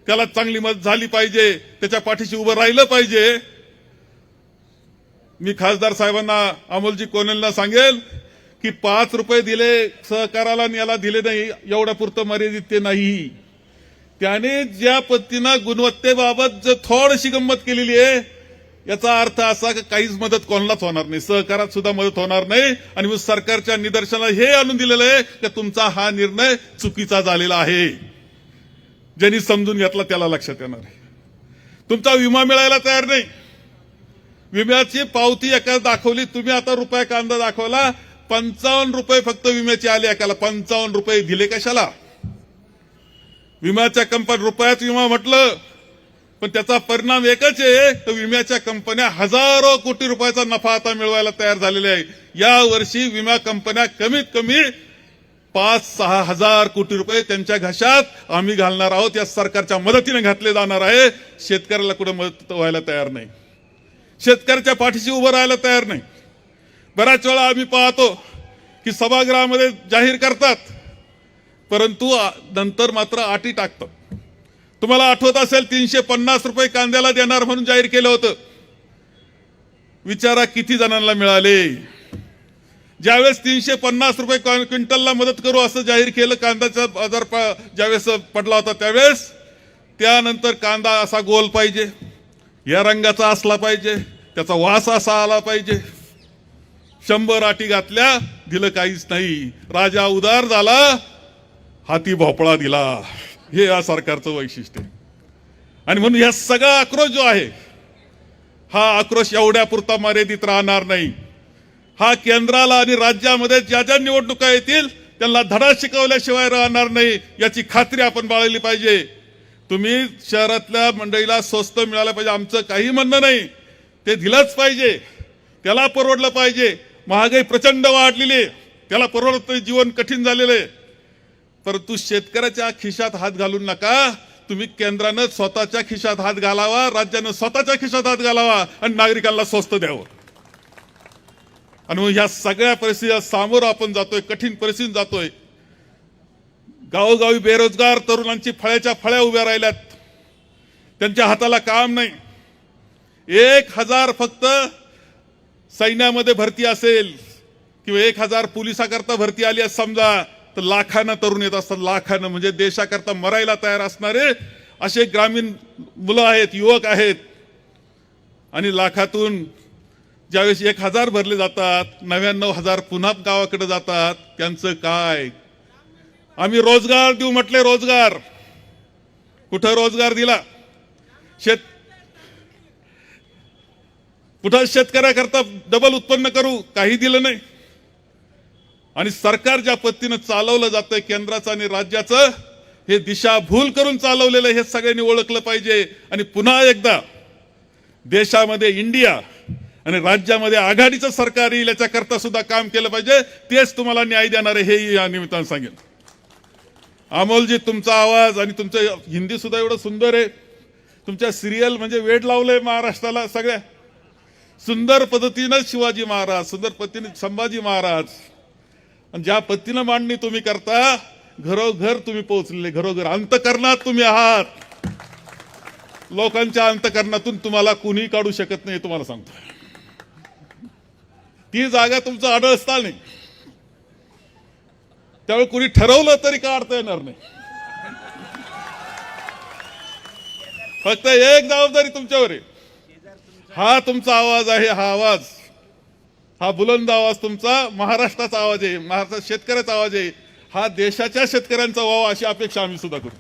त्याला चांगली मदत झाली पाहिजे, त्याच्या पाठीशी उभं राहिलं पाहिजे. मी खासदार साहेबांना अमोलजी कोणेलना सांगेल की 5 रुपये दिले सहकाराला आणि याला दिले नाही एवढ्या पुरतं मर्यादित ते नाही. त्याने ज्या पद्धतीनं गुणवत्तेबाबत थोडीशी गंमत केलेली आहे याचा अर्थ असा की काहीच मदत कोणालाच होणार नाही, सहकारात सुद्धा मदत होणार नाही. आणि मग सरकारच्या निदर्शनाला हे आणून दिलेलं आहे की तुमचा हा निर्णय चुकीचा झालेला आहे. ज्यांनी समजून घेतला त्याला लक्षात येणार आहे. तुमचा विमा मिळायला तयार नाही, विम्याची पावती एका दाखवली, तुम्ही आता रुपया कांदा दाखवला, 55 रुपये फक्त विम्याचे आले एकाला. 55 रुपये दिले कशाला? विम्याच्या कंपनी रुपयात विमा म्हटलं पण त्याचा परिणाम एकच आहे, तर विम्याच्या कंपन्या हजारो कोटी रुपयाचा नफा आता मिळवायला तयार झालेल्या आहे. या वर्षी विमा कंपन्या कमीत कमी 5-6 हजार कोटी रुपये त्यांच्या घशात आम्ही घालणार आहोत, या सरकारच्या मदतीने घातले जाणार आहे. शेतकऱ्याला कुठे मदत व्हायला तयार नाही, शेतकऱ्याच्या पाठीशी उभं राहायला तयार नाही. बऱ्याच वेळा आम्ही पाहतो की सभागृहामध्ये जाहीर करतात परंतु नंतर मात्र अटी टाकतात. तुम्हाला आठवत असेल 350 रुपये कांद्याला देणार म्हणून जाहीर केलं होतं. विचारा किती जणांना मिळाले? ज्यावेळेस 350 रुपये क्विंटलला मदत करू असं जाहीर केलं, कांद्याचा बाजार ज्यावेळेस पडला होता त्यावेळेस, त्यानंतर कांदा असा गोल पाहिजे, या रंगाचा असला पाहिजे, त्याचा वास असा आला पाहिजे. 100 अटी घातल्या, दिलं काहीच नाही. राजा उदार झाला, हाती भोपळा दिला. हे या सरकारचं वैशिष्ट्य आहे. आणि म्हणून या सगळा आक्रोश जो आहे हा आक्रोश एवढ्या पुरता मर्यादित राहणार नाही. हा केंद्राला आणि राज्यामध्ये ज्या ज्या निवडणुका येतील त्यांना धडा शिकवल्याशिवाय राहणार नाही, याची खात्री आपण बाळगली पाहिजे. तुम्ही शहरातल्या मंडळीला स्वस्त मिळालं पाहिजे, आमचं काही म्हणणं नाही, ते दिलंच पाहिजे, त्याला परवडलं पाहिजे. महागाई प्रचंड वाढलेली आहे, त्याला परवडत नाही, जीवन कठीण झालेलं आहे. परंतु शेतकऱ्याच्या खिशात हात घालू नका. तुम्ही केंद्रानं स्वतःच्या खिशात हात घालावा, राज्यानं स्वतःच्या खिशात हात घालावा आणि नागरिकांना स्वस्त द्यावं. आणि मग ह्या सगळ्या परिस्थितीला सामोरं आपण जातोय, कठीण परिस्थितीत जातोय. गावोगावी बेरोजगार तरुणांची फळ्याच्या फळ्या उभ्या राहिल्यात, त्यांच्या हाताला काम नाही. 1000 फक्त सैन्यामध्ये भरती असेल किंवा 1000 पोलिसाकरता भरती आली असं समजा, तर लाखानं तरुण येत असतात. लाखानं म्हणजे देशाकरता मरायला तयार असणारे असे ग्रामीण मुलं आहेत, युवक आहेत. आणि लाखातून ज्यावेळेस 1000 भरले जातात, 99,000 पुन्हा गावाकडे जातात. त्यांचं काय? आम्ही रोजगार देऊ म्हटले, रोजगार कुठं रोजगार दिला? कुठं शेतकऱ्याकरता डबल उत्पन्न करू? काही दिलं नाही. आणि सरकार ज्या पद्धतीनं चालवलं जातंय केंद्राचं आणि राज्याचं, हे दिशाभूल करून चालवलेलं हे सगळ्यांनी ओळखलं पाहिजे. आणि पुन्हा एकदा देशामध्ये इंडिया आणि राज्यामध्ये आघाडीचं सरकार येईल याच्याकरता सुद्धा काम केलं पाहिजे. तेच तुम्हाला न्याय देणार आहे, हे या निमित्तानं सांगेन. अमोलजी, तुमचा आवाज आणि तुमचं हिंदी सुद्धा एवढं सुंदर आहे. तुमच्या सिरियल म्हणजे वेड लावलंय महाराष्ट्राला. सगळ्या सुंदर पद्धतीनं शिवाजी महाराज, सुंदर पद्धतीने संभाजी महाराज, आणि ज्या पद्धतीनं मांडणी तुम्ही करता, घरोघर तुम्ही पोहोचलेले, घरोघर अंतकरणात तुम्ही आहात. लोकांच्या अंतकरणातून तुम्हाला कुणी काढू शकत नाही, तुम्हाला सांगतो. ती जागा तुमचं आढळस्थान नाही, त्यावेळी कुणी ठरवलं तरी काढता येणार नाही. फक्त एक जबाबदारी तुमच्यावर आहे. हा तुमचा आवाज आहे, हा आवाज, हा बुलंद आवाज तुमचा महाराष्ट्राचा आवाज आहे, महाराष्ट्र शेतकऱ्याचा आवाज आहे. हा देशाच्या शेतकऱ्यांचा व्हावा अशी अपेक्षा आम्ही सुद्धा करू.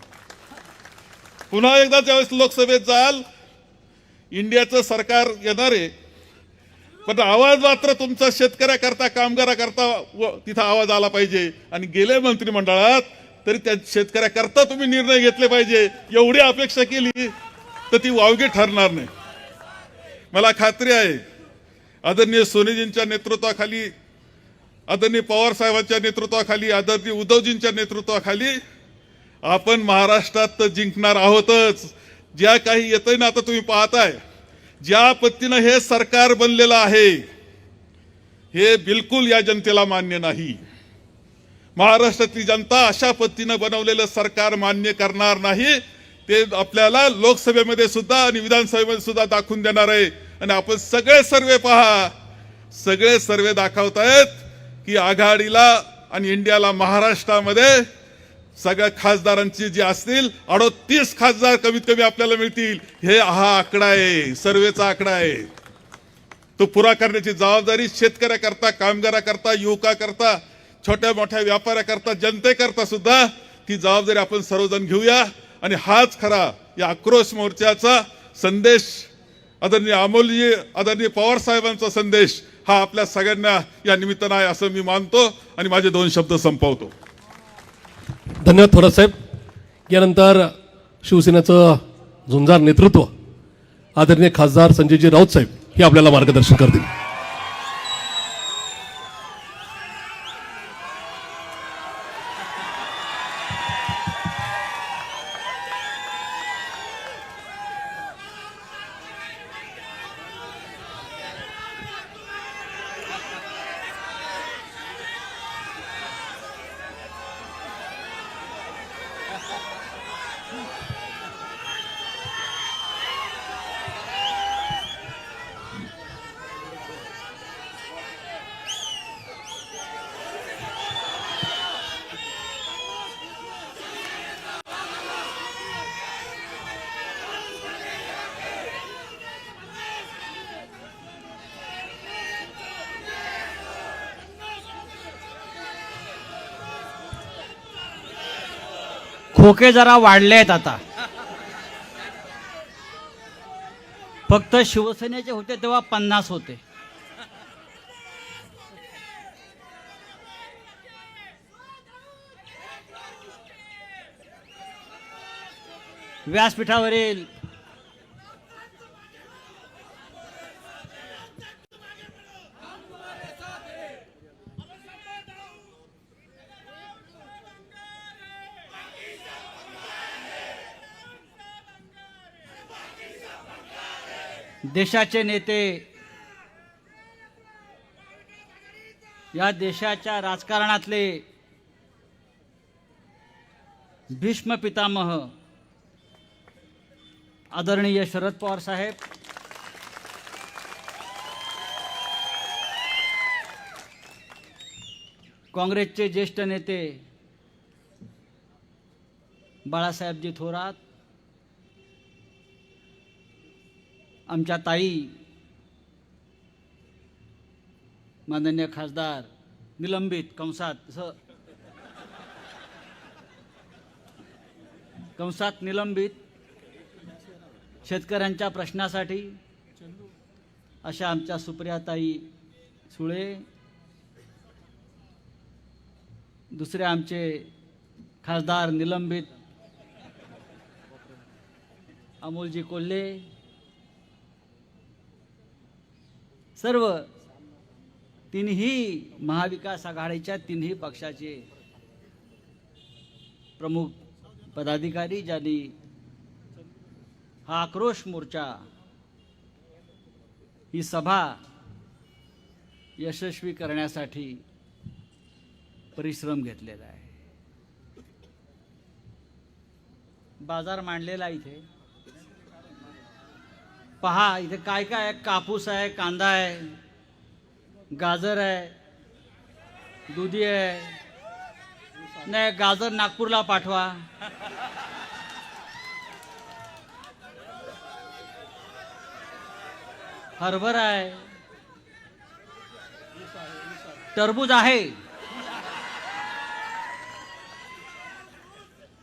पुन्हा एकदा ज्यावेळेस लोकसभेत जाल, इंडियाचं सरकार येणार आहे, पण आवाज मात्र तुमचा शेतकऱ्याकरता, कामगाराकरता तिथं आवाज आला पाहिजे. आणि गेले मंत्रिमंडळात तरी त्या शेतकऱ्याकरता तुम्ही निर्णय घेतले पाहिजे. एवढी अपेक्षा केली तर ती वावगी ठरणार नाही. मला खात्री आहे आदरणीय सोनीजींच्या नेतृत्वाखाली, आदरणीय पवार साहेबांच्या नेतृत्वाखाली, आदरणीय उद्धवजींच्या नेतृत्वाखाली आपण महाराष्ट्रात तर जिंकणार आहोतच. ज्या काही येतंय ना, आता तुम्ही पाहताय ज्या पद्धतीनं हे सरकार बनलेलं आहे, हे बिलकुल या जनतेला मान्य नाही. महाराष्ट्रातली जनता अशा पद्धतीनं बनवलेलं सरकार मान्य करणार नाही. ते आपल्याला लोकसभेमध्ये सुद्धा आणि विधानसभेमध्ये सुद्धा दाखवून देणार आहे. आणि आपण सगळे सर्वे पहा, सगळे सर्वे दाखवतायत की आघाडीला आणि इंडियाला महाराष्ट्रामध्ये सगळ्या खासदारांची जी असतील 38 खासदार कमीत कमी आपल्याला मिळतील. हे हा आकडा आहे, सर्वेचा आकडा आहे. तो पुरा करण्याची जबाबदारी शेतकऱ्याकरता, कामगाराकरता, युवकाकरता, छोट्या मोठ्या व्यापाऱ्याकरता, जनतेकरता सुद्धा ती जबाबदारी आपण सर्वजण घेऊया. आणि हाच खरा या आक्रोश मोर्चाचा संदेश, आदरणीय अमोलजी, आदरणीय पवार साहेबांचा संदेश हा आपल्या सगळ्यांना या निमित्तानं आहे असं मी मानतो आणि माझे 2 शब्द संपवतो. धन्यवाद थोरात साहेब. यानंतर शिवसेनेचं झुंजार नेतृत्व आदरणीय खासदार संजयजी राऊत साहेब हे आपल्याला मार्गदर्शन करतील. खोके जरा वाढले आहेत आता. फक्त शिवसेनेचे होते तेव्हा 50 होते. व्यासपीठावरील देशाचे नेते, या देशाच्या राजकारणातले भीष्म पितामह आदरणीय शरद पवार साहेब, काँग्रेसचे ज्येष्ठ नेते बाळासाहेबजी थोरात, आमच्या ताई माननीय खासदार निलंबित कंसात निलंबित शेतकऱ्यांच्या प्रश्नासाठी अशा आमच्या सुप्रियाताई सुळे, दुसरे आमचे खासदार निलंबित अमोलजी कोल्हे, सर्व तिन्ही महाविकास आघाडीच्या तिन्ही पक्षाचे प्रमुख पदाधिकारी ज्यांनी हा आक्रोश मोर्चा, ही सभा यशस्वी करण्यासाठी परिश्रम घेतलेला आहे. बाजार मांडलेला इथे पहा, इथे काय काय आहे. कापूस आहे, कांदा आहे, गाजर आहे, दुधी आहे. नाही, गाजर नागपूरला पाठवा. हरभरा आहे, टरबूज आहे,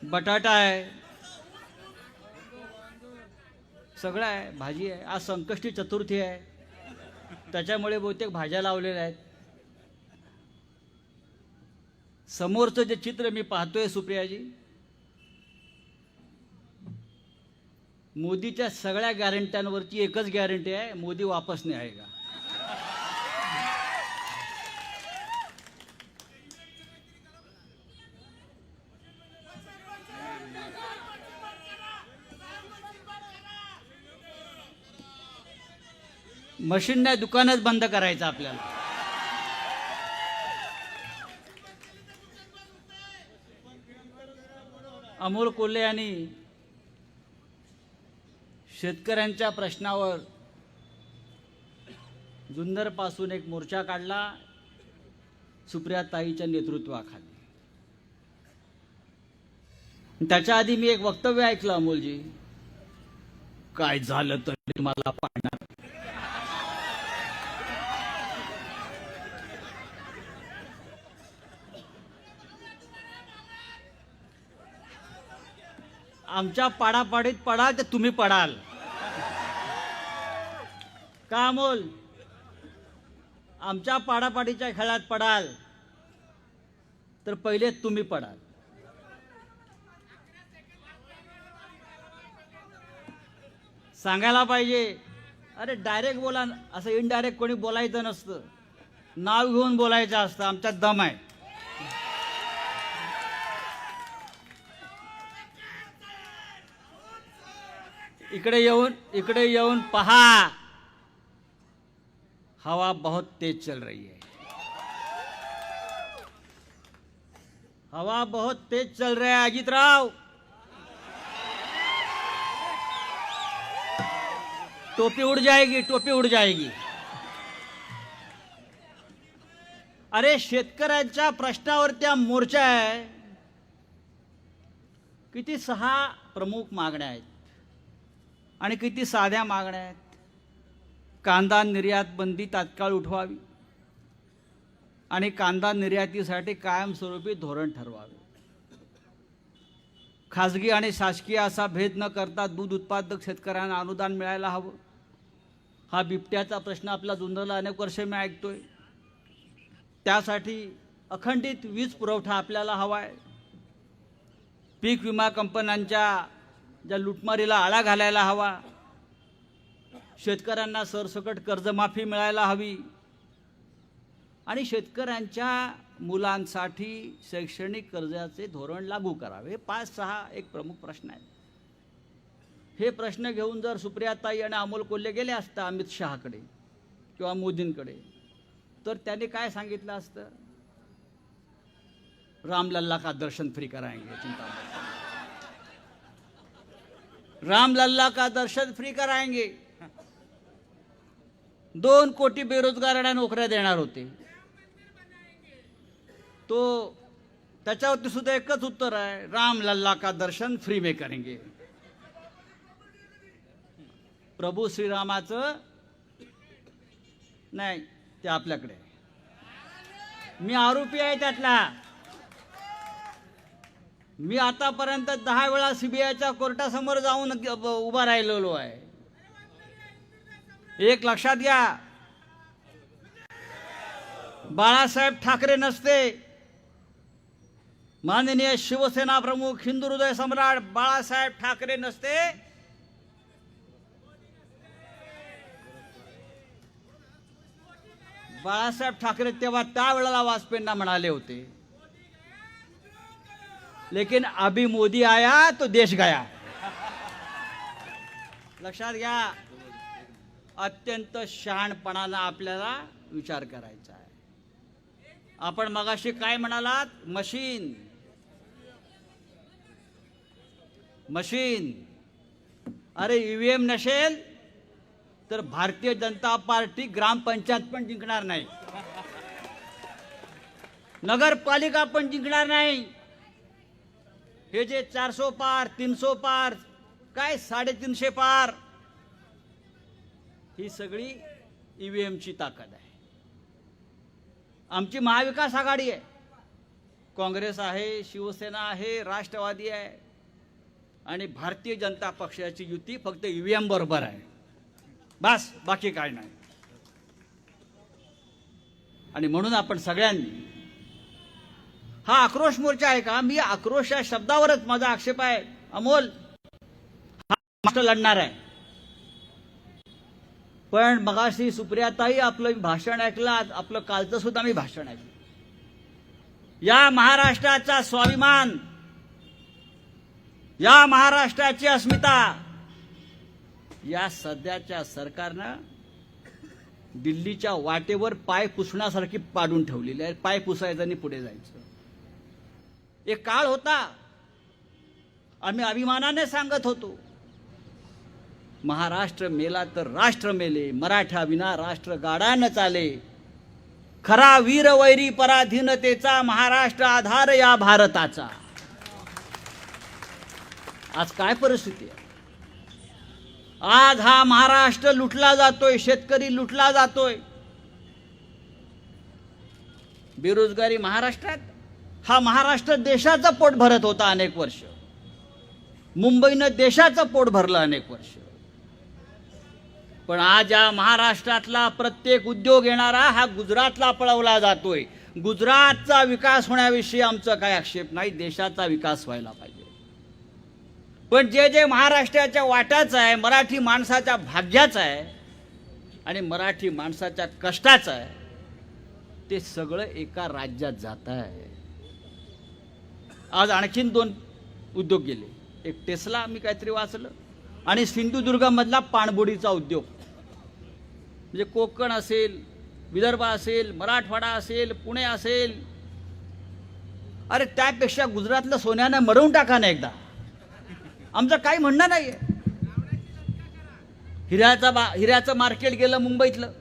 बटाटा आहे, सगळं आहे, भाजी आहे. आज संकष्टी चतुर्थी आहे, त्याच्यामुळे बहुतेक भाज्या लावलेल्या आहेत. समोरचं जे चित्र मी पाहतोय सुप्रियाजी, मोदीच्या सगळ्या गॅरंट्यांवरची एकच गॅरंटी आहे, मोदी वापस नाही आएगा. मशीन नाही, दुकानच बंद करायचं आपल्याला. अमोल कोल्हे यांनी शेतकऱ्यांच्या प्रश्नावर जुन्नरपासून एक मोर्चा काढला सुप्रियाताईच्या नेतृत्वाखाली. त्याच्या आधी मी एक वक्तव्य ऐकलं अमोलजी, काय झालं तरी मला पाडणार. आमच्या पाडापाडीत पडाल तर तुम्ही पडाल का अमोल? आमच्या पाडापाडीच्या खेळात पडाल तर पहिले तुम्ही पडाल. सांगायला पाहिजे, अरे डायरेक्ट बोला, असं इनडायरेक्ट कोणी बोलायचं नसतं, नाव घेऊन बोलायचं असतं. आमच्यात दम आहे. इकडे येऊन पहा, हवा बहुत तेज चल रही है. हवा बहुत तेज चल रहा है अजितराव. टोपी उड़ जाएगी, टोपी उड़ जाएगी. अरे शेतकऱ्यांच्या प्रश्नावर त्या मोर्चा आहे. किती 6 प्रमुख मागण्या आहेत आणि किती साध्या मागण्या आहेत. कांदा निर्यात बंदी तात्काळ उठवावी आणि कांदा निर्यातीसाठी कायमस्वरूपी धोरण ठरवावे. खाजगी आणि शासकीय असा भेद न करता दूध उत्पादक शेतकऱ्यांना अनुदान मिळायला हवं. हा बिबट्याचा प्रश्न आपला जुन्नरला अनेक वर्षे मी ऐकतोय. त्यासाठी अखंडित वीज पुरवठा आपल्याला हवा आहे. पीक विमा कंपन्यांच्या ज्या लुटमारीला आळा घालायला हवा. शेतकऱ्यांना सरसकट कर्जमाफी मिळायला हवी आणि शेतकऱ्यांच्या मुलांसाठी शैक्षणिक कर्जाचे धोरण लागू करावे. 5-6 एक प्रमुख प्रश्न आहेत. हे प्रश्न घेऊन जर सुप्रियाताई आणि अमोल कोल्हे गेले असता अमित शहाकडे किंवा मोदींकडे, तर त्यांनी काय सांगितलं असतं? रामलल्ला का दर्शन फ्री कराएंगे, चिंता मत. रामलल्ला का दर्शन फ्री कराएंगे. 2 कोटी बेरोजगारांना नोकऱ्या देणार होते. तो त्याच्यावरती सुद्धा एकच उत्तर आहे, रामलल्ला का दर्शन फ्री में करेंगे. प्रभू श्रीरामाचं नाही, ते आपल्याकडे. मी आरोपी आहे त्यातला. मी आतापर्यंत 10 वेळा सीबीआयच्या कोर्टासमोर जाऊन उभा राहिलेलो आहे. एक लक्षात घ्या, बाळासाहेब ठाकरे नसते, माननीय शिवसेना प्रमुख हिंदू हृदय सम्राट बाळासाहेब ठाकरे नसते, बाळासाहेब ठाकरे तेव्हा त्यावेळेला वाजपेयींना म्हणाले होते, लेकिन अभी मोदी आया तो देश गया. लक्षात घ्या, अत्यंत शहाणपणानं आपल्याला विचार करायचा आहे. आपण मगाशी काय म्हणालात? मशीन. अरे ईव्हीएम नसेल तर भारतीय जनता पार्टी ग्रामपंचायत पण जिंकणार नाही, नगरपालिका पण जिंकणार नाही. हे जे 400 पार, 300 पार, काय 350 पार, ही सगळी ईव्हीएमची ताकद आहे. आमची महाविकास आघाडी आहे. काँग्रेस आहे, शिवसेना आहे, राष्ट्रवादी आहे आणि भारतीय जनता पक्षाची युती फक्त ईव्हीएम बरोबर आहे, बस, बाकी काय नाही. आणि म्हणून आपण सगळ्यांनी, हा आक्रोश मोर्चा आहे का? मी आक्रोश या शब्दावरच माझा आक्षेप आहे. अमोल, हा महाराष्ट्र लढणार आहे. पण मगाशी सुप्रियाताई आपलं भाषण ऐकलं, आपलं कालचं सुद्धा मी भाषण ऐकलं. या महाराष्ट्राचा स्वाभिमान, या महाराष्ट्राची अस्मिता या सध्याच्या सरकारनं दिल्लीच्या वाटेवर पाय पुसण्यासारखी पाडून ठेवलेली आहे. पाय पुसायचं आणि पुढे जायचं. एक काळ होता, आम्ही अभिमानाने सांगत होतो, महाराष्ट्र मेला तर राष्ट्र मेले, मराठा विना राष्ट्र गाडा न चाले, खरा वीर वैरी पराधीनतेचा, महाराष्ट्र आधार या भारताचा. आज काय परिस्थिती आहे? आज हा महाराष्ट्र लुटला जातोय, शेतकरी लुटला जातोय. बेरोजगारी महाराष्ट्रात, हा महाराष्ट्र देशाचं पोट भरत होता अनेक वर्ष. मुंबईनं देशाचं पोट भरलं अनेक वर्ष. पण आज या महाराष्ट्रातला प्रत्येक उद्योग येणारा हा गुजरातला पळवला जातोय. गुजरातचा विकास होण्याविषयी आमचा काय आक्षेप नाही, देशाचा विकास व्हायला पाहिजे. पण जे जे महाराष्ट्राच्या वाट्याचं आहे, मराठी माणसाच्या भाग्याचं आहे आणि मराठी माणसाच्या कष्टाचं आहे, ते सगळं एका राज्यात जात आहे. आज आणखीन 2 उद्योग गेले. एक टेस्ला मी काहीतरी वाचलं, आणि सिंधुदुर्गमधला पाणबुडीचा उद्योग. म्हणजे कोकण असेल, विदर्भ असेल, मराठवाडा असेल, पुणे असेल, अरे त्यापेक्षा गुजरातलं सोन्यानं मरवून टाका ना एकदा. आमचं काही म्हणणं नाही आहे. हिऱ्याचं मार्केट गेलं मुंबईतलं,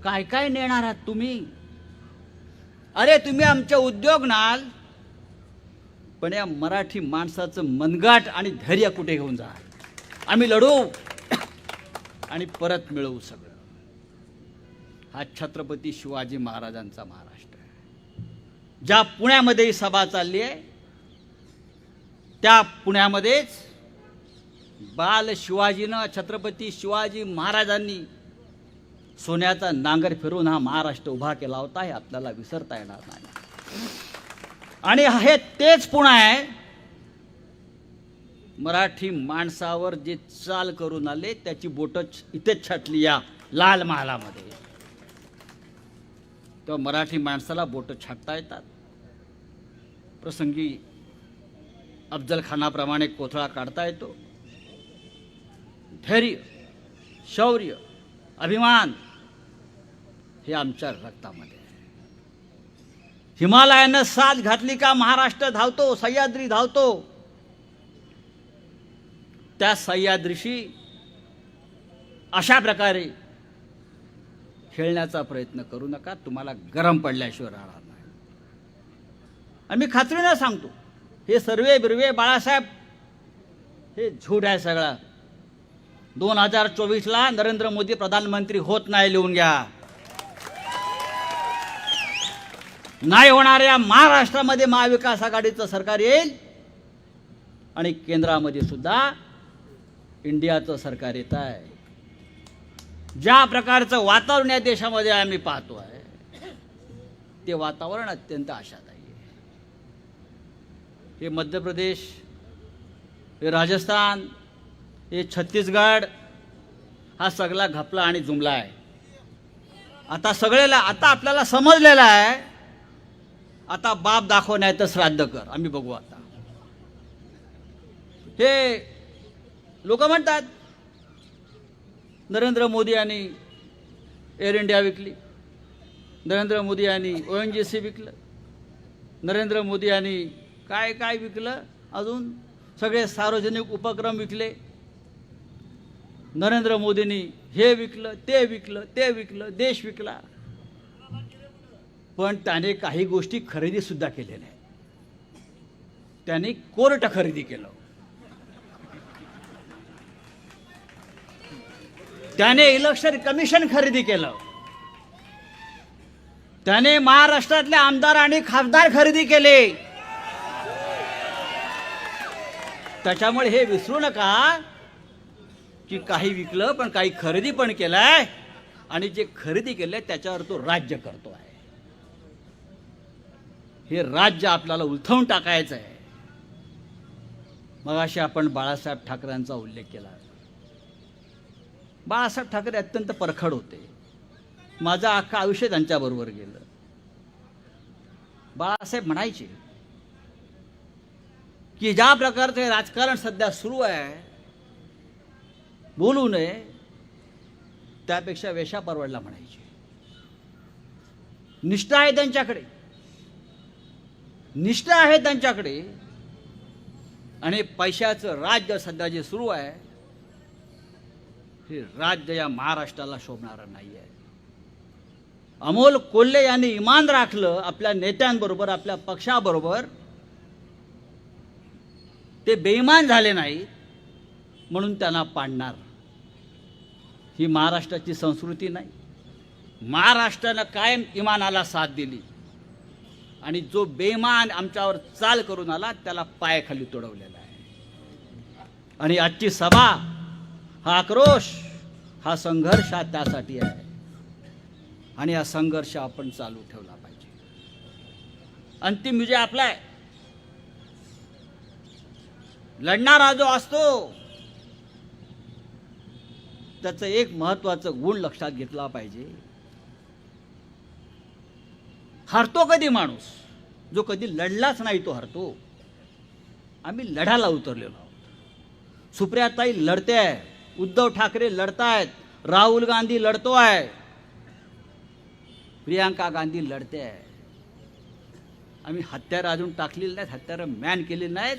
काय काय नेणार आहात तुम्ही? अरे तुम्ही आमचे उद्योग नाल, पण या मराठी माणसाचं मनगाट आणि धैर्य कुठे घेऊन जा. आम्ही लढू आणि परत मिळवू सगळं. हा छत्रपती शिवाजी महाराजांचा महाराष्ट्र आहे. ज्या पुण्यामध्ये सभा चालली आहे, त्या पुण्यामध्येच बाल शिवाजीनं, छत्रपती शिवाजी महाराजांनी सोन्याचा नांगर फिरून हा महाराष्ट्र उभा केला होता. हे आपल्याला विसरता येणार नाही. आणि हे तेच पुणे आहे, मराठी माणसावर जे चाल करून आले त्याची बोटं इथेच छाटली या लाल महालामध्ये. तेव्हा मराठी माणसाला बोटं छाटता येतात. प्रसंगी अफजल खानाप्रमाणे कोथळा काढता येतो. धैर्य, शौर्य, अभिमान हे आमच्या रक्तामध्ये आहे. हिमालयानं साथ घातली का महाराष्ट्र धावतो, सह्याद्री धावतो. त्या सह्याद्रीशी अशा प्रकारे खेळण्याचा प्रयत्न करू नका, तुम्हाला गरम पडल्याशिवाय राहणार नाही. आणि मी खात्रीनं सांगतो, हे सर्वे बिर्वे बाळासाहेब हे झूट आहे सगळा. 2024ला नरेंद्र मोदी प्रधानमंत्री होत नाही, लिहून घ्या. नाही होणाऱ्या महाराष्ट्रामध्ये महाविकास आघाडीचं सरकार येईल आणि केंद्रामध्ये सुद्धा इंडियाचं सरकार येत आहे. ज्या प्रकारचं वातावरण या देशामध्ये आम्ही पाहतो आहे, ते वातावरण अत्यंत आशादायी आहे. हे मध्य प्रदेश, हे राजस्थान, हे छत्तीसगड, हा सगळा घपला आणि जुमला आहे. आता आपल्याला समजलेलं आहे, आता बाप दाखव नाही तर श्राद्ध कर. आम्ही बघू आता. हे लोक म्हणतात नरेंद्र मोदी यांनी एअर इंडिया विकली, नरेंद्र मोदी यांनी ONGC विकलं, नरेंद्र मोदी यांनी काय काय विकलं, अजून सगळे सार्वजनिक उपक्रम विकले. नरेंद्र मोदींनी हे विकलं, ते विकलं, ते विकलं, देश विकला. पण त्याने काही गोष्टी खरेदी सुद्धा केल्या नाही. त्याने कोर्ट खरेदी केलं, त्याने इलेक्शन कमिशन खरेदी केलं, त्याने महाराष्ट्रातले आमदार आणि खासदार खरेदी केले. त्याच्यामुळे हे विसरू नका की काही विकलं पण काही खरेदी पण केलंय, आणि जे खरेदी केलंय त्याच्यावर तो राज्य करतो आहे. हे राज्य आपल्याला उलथवून टाकायचं आहे. मगाशी आपण बाळासाहेब ठाकरेंचा उल्लेख केला. बाळासाहेब ठाकरे अत्यंत परखड होते. माझं अख्खं आयुष्य त्यांच्याबरोबर गेलं. बाळासाहेब म्हणायचे की ज्या प्रकारचे राजकारण सध्या सुरू आहे, बोलू नये, त्यापेक्षा वेशा परवडला म्हणायचे. निष्ठा आहे त्यांच्याकडे, निष्ठा आहे त्यांच्याकडे. आणि पैशाचं राज्य सध्या जे सुरू आहे हे राज्य या महाराष्ट्राला शोभणारं नाही आहे. अमोल कोल्हे यांनी इमान राखलं आपल्या नेत्यांबरोबर, आपल्या पक्षाबरोबर. ते बेईमान झाले नाही म्हणून त्यांना पाडणार, ही महाराष्ट्राची संस्कृती नाही. महाराष्ट्रानं कायम इमानाला साथ दिली आणि जो बेईमान आमच्यावर चाल करून आला त्याला पायाखाली तुडवलेला आहे. आणि आजची सभा, हा आक्रोश, हा संघर्ष हा त्यासाठी आहे. आणि हा संघर्ष आपण चालू ठेवला पाहिजे. अंतिम विजय आपला आहे. लढणारा जो असतो त्याचं एक महत्वाचं गुण लक्षात घेतला पाहिजे. हरतो कधी माणूस? जो कधी लढलाच नाही तो हरतो. आम्ही लढायला उतरलेलो आहोत. सुप्रियाताई लढते आहे, उद्धव ठाकरे लढतायत, राहुल गांधी लढतोय, प्रियांका गांधी लढते आहे. आम्ही हत्यारं अजून टाकलेली नाहीत, हत्यारं मॅन केलेली नाहीत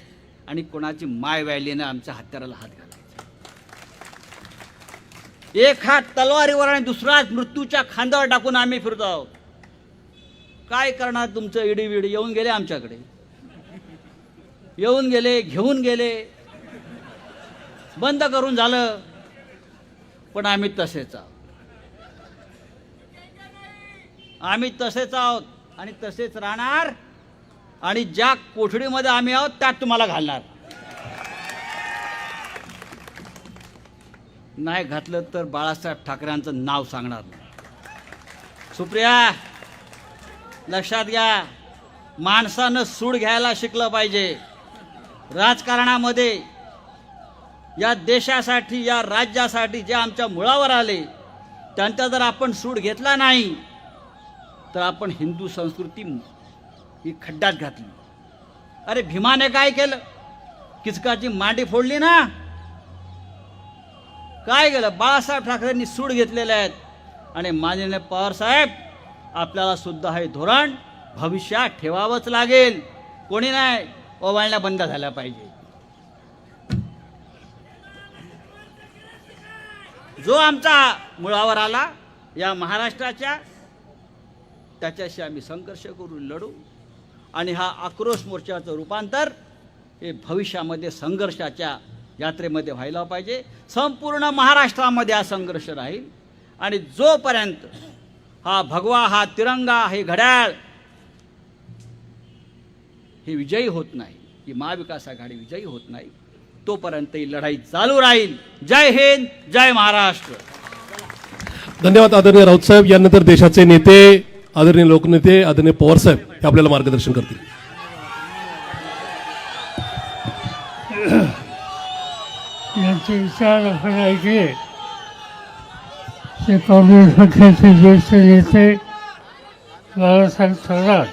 आणि कोणाची माय व्हायली नाही आमच्या हत्याराला हात घालायचा. एक हात तलवारीवर आणि दुसरा मृत्यूच्या खांद्यावर टाकून आम्ही फिरतो आहोत. काय करणार? तुमचं इडी विडी येऊन गेले आमच्याकडे, येऊन गेले, घेऊन गेले, बंद करून झालं. पण आम्ही तसेच आहोत, आम्ही तसेच आहोत आणि तसेच राहणार. आणि ज्या कोठडीमध्ये आम्ही आहोत त्यात तुम्हाला घालणार. नाही घातलं तर बाळासाहेब ठाकरेंचं नाव सांगणार नाही. सुप्रिया, लक्षात घ्या, माणसानं सूड घ्यायला शिकलं पाहिजे. राजकारणामध्ये या देशासाठी, या राज्यासाठी जे आमच्या मुळावर आले त्यांचा जर आपण सूड घेतला नाही तर आपण हिंदू संस्कृती ही खड्ड्यात घातली. अरे भीमाने काय केलं? किचकाची मांडी फोडली ना. काय केलं? बाळासाहेब ठाकरेंनी सूड घेतलेले आहेत. आणि माननीय पवार साहेब, आपल्याला सुद्धा हे धोरण भविष्यात ठेवावंच लागेल. कोणी नाही ओवाळण्या बंद झाल्या पाहिजे. जो आमचा मुळावर आला या महाराष्ट्राच्या, त्याच्याशी आम्ही संघर्ष करून लढू. आणि हा आक्रोश मोर्चाचं रूपांतर हे भविष्यामध्ये संघर्षाच्या यात्रेमध्ये व्हायला पाहिजे. संपूर्ण महाराष्ट्रामध्ये हा संघर्ष राहील. आणि जोपर्यंत हा भगवा, हा तिरंगा, हे घड्याळ हे विजयी होत नाही, ही महाविकास आघाडी विजयी होत नाही, तोपर्यंत ही लढाई चालू राहील. जय हिंद, जय महाराष्ट्र. धन्यवाद आदरणीय राऊत साहेब. यानंतर देशाचे नेते, आदरणीय लोकनेते आदरणीय पवार साहेब हे आपल्याला मार्गदर्शन करतील. यांचे विचार आपण ऐकले ते काँग्रेस पक्षाचे ज्येष्ठ नेते बाळासाहेब थोरात,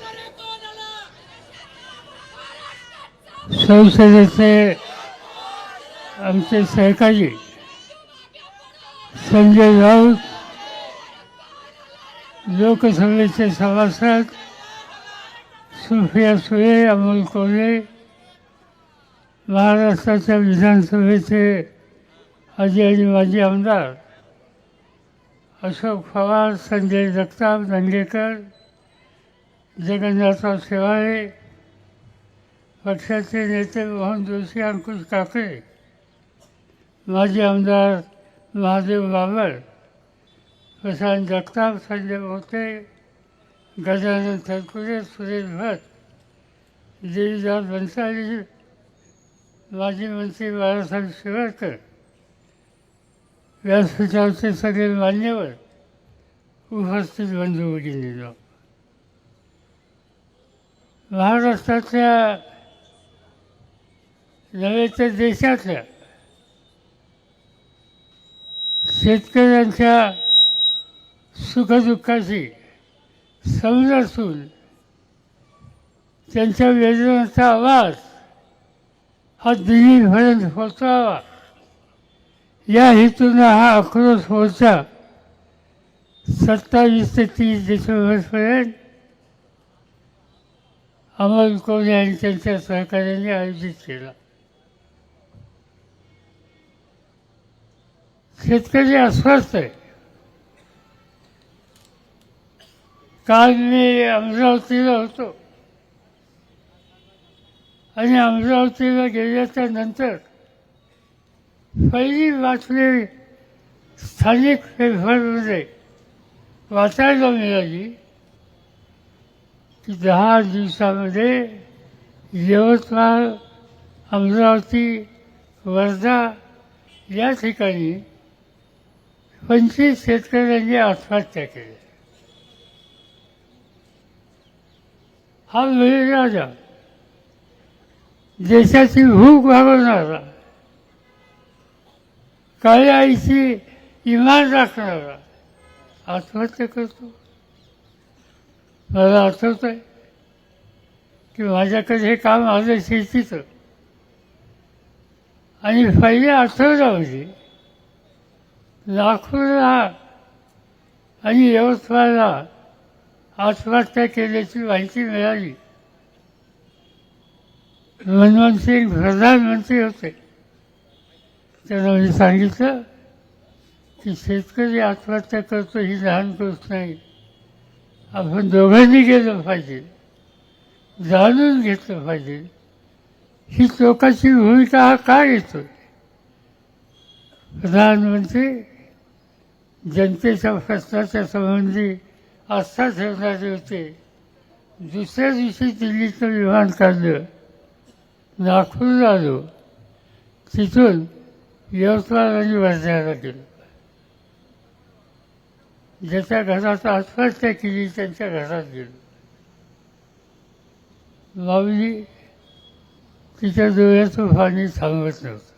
संसदेचे आमचे सहकारी संजय राऊत, लोकसभेचे सभासद सुप्रिया सुळे, अमोल कोल्हे, महाराष्ट्राच्या विधानसभेचे आजी आणि माजी आमदार अशोक पवार, संजय जगताप, दंगेकर, जगन्नाथराव शेवाळे, पक्षाचे नेते मोहन जोशी, अंकुश काकडे, माजी आमदार महादेव बाबर, प्रशांत जगताप, संजय मोते, गजानन थरकुरे, सुरेश भट, देवीदास भन्साळी, माजी मंत्री बाळासाहेब शिवरकर, व्यासपीठावरचे सगळे मान्यवर, उपस्थित बंधू भगिनींनो, महाराष्ट्राच्या नव्हे तर देशातल्या शेतकऱ्यांच्या सुखदुःखाशी समरसून त्यांच्या वेदनांचा आवाज हा दिल्लीपर्यंत पोहोचावा या हेतूनं हा आक्रोश मोर्चा 27 ते 30 डिसेंबरपर्यंत अमोल कोल्हे आणि त्यांच्या सहकार्याने आयोजित केला. शेतकरी अस्वस्थ आहे. काल मी अमरावतीला होतो आणि अमरावतीला गेल्याच्या नंतर पहिली बातमी स्थानिक पेपरमध्ये वाचायला मिळाली की 10 दिवसामध्ये यवतमाळ, अमरावती, वर्धा या ठिकाणी 25 शेतकऱ्यांनी आत्महत्या केल्या. हा बळीराजा देशाची भूक भागवणारा, काळ्या आईची इमान राखणारा आत्महत्या करतो. मला आठवत आहे की माझ्याकडे हे काम आलं शेतीचं आणि पहिल्या आठवड्यामध्ये नागपूरला आणि यवतमाळला आत्महत्या केल्याची माहिती मिळाली. मनमोहन सिंग प्रधानमंत्री होते. त्यांना मी सांगितलं की शेतकरी आत्महत्या करतो ही लहान गोष्ट नाही. आपण दोघांनी गेलं पाहिजे, जाणून घेतलं पाहिजे ही लोकांची भूमिका हा का घेतोय. प्रधानमंत्री जनतेच्या प्रश्नाच्या संबंधी आस्था ठेवणारे होते. दुसऱ्या दिवशी दिल्लीचं विमान काढलं, नागपूरला आलो, तिथून यवतमाळ आणि वर्ध्याला गेलो. ज्याच्या घरात आत्महत्या केली त्यांच्या घरात गेलो. माऊली तिच्या डोळ्याचं पाणी थांबत नव्हतं.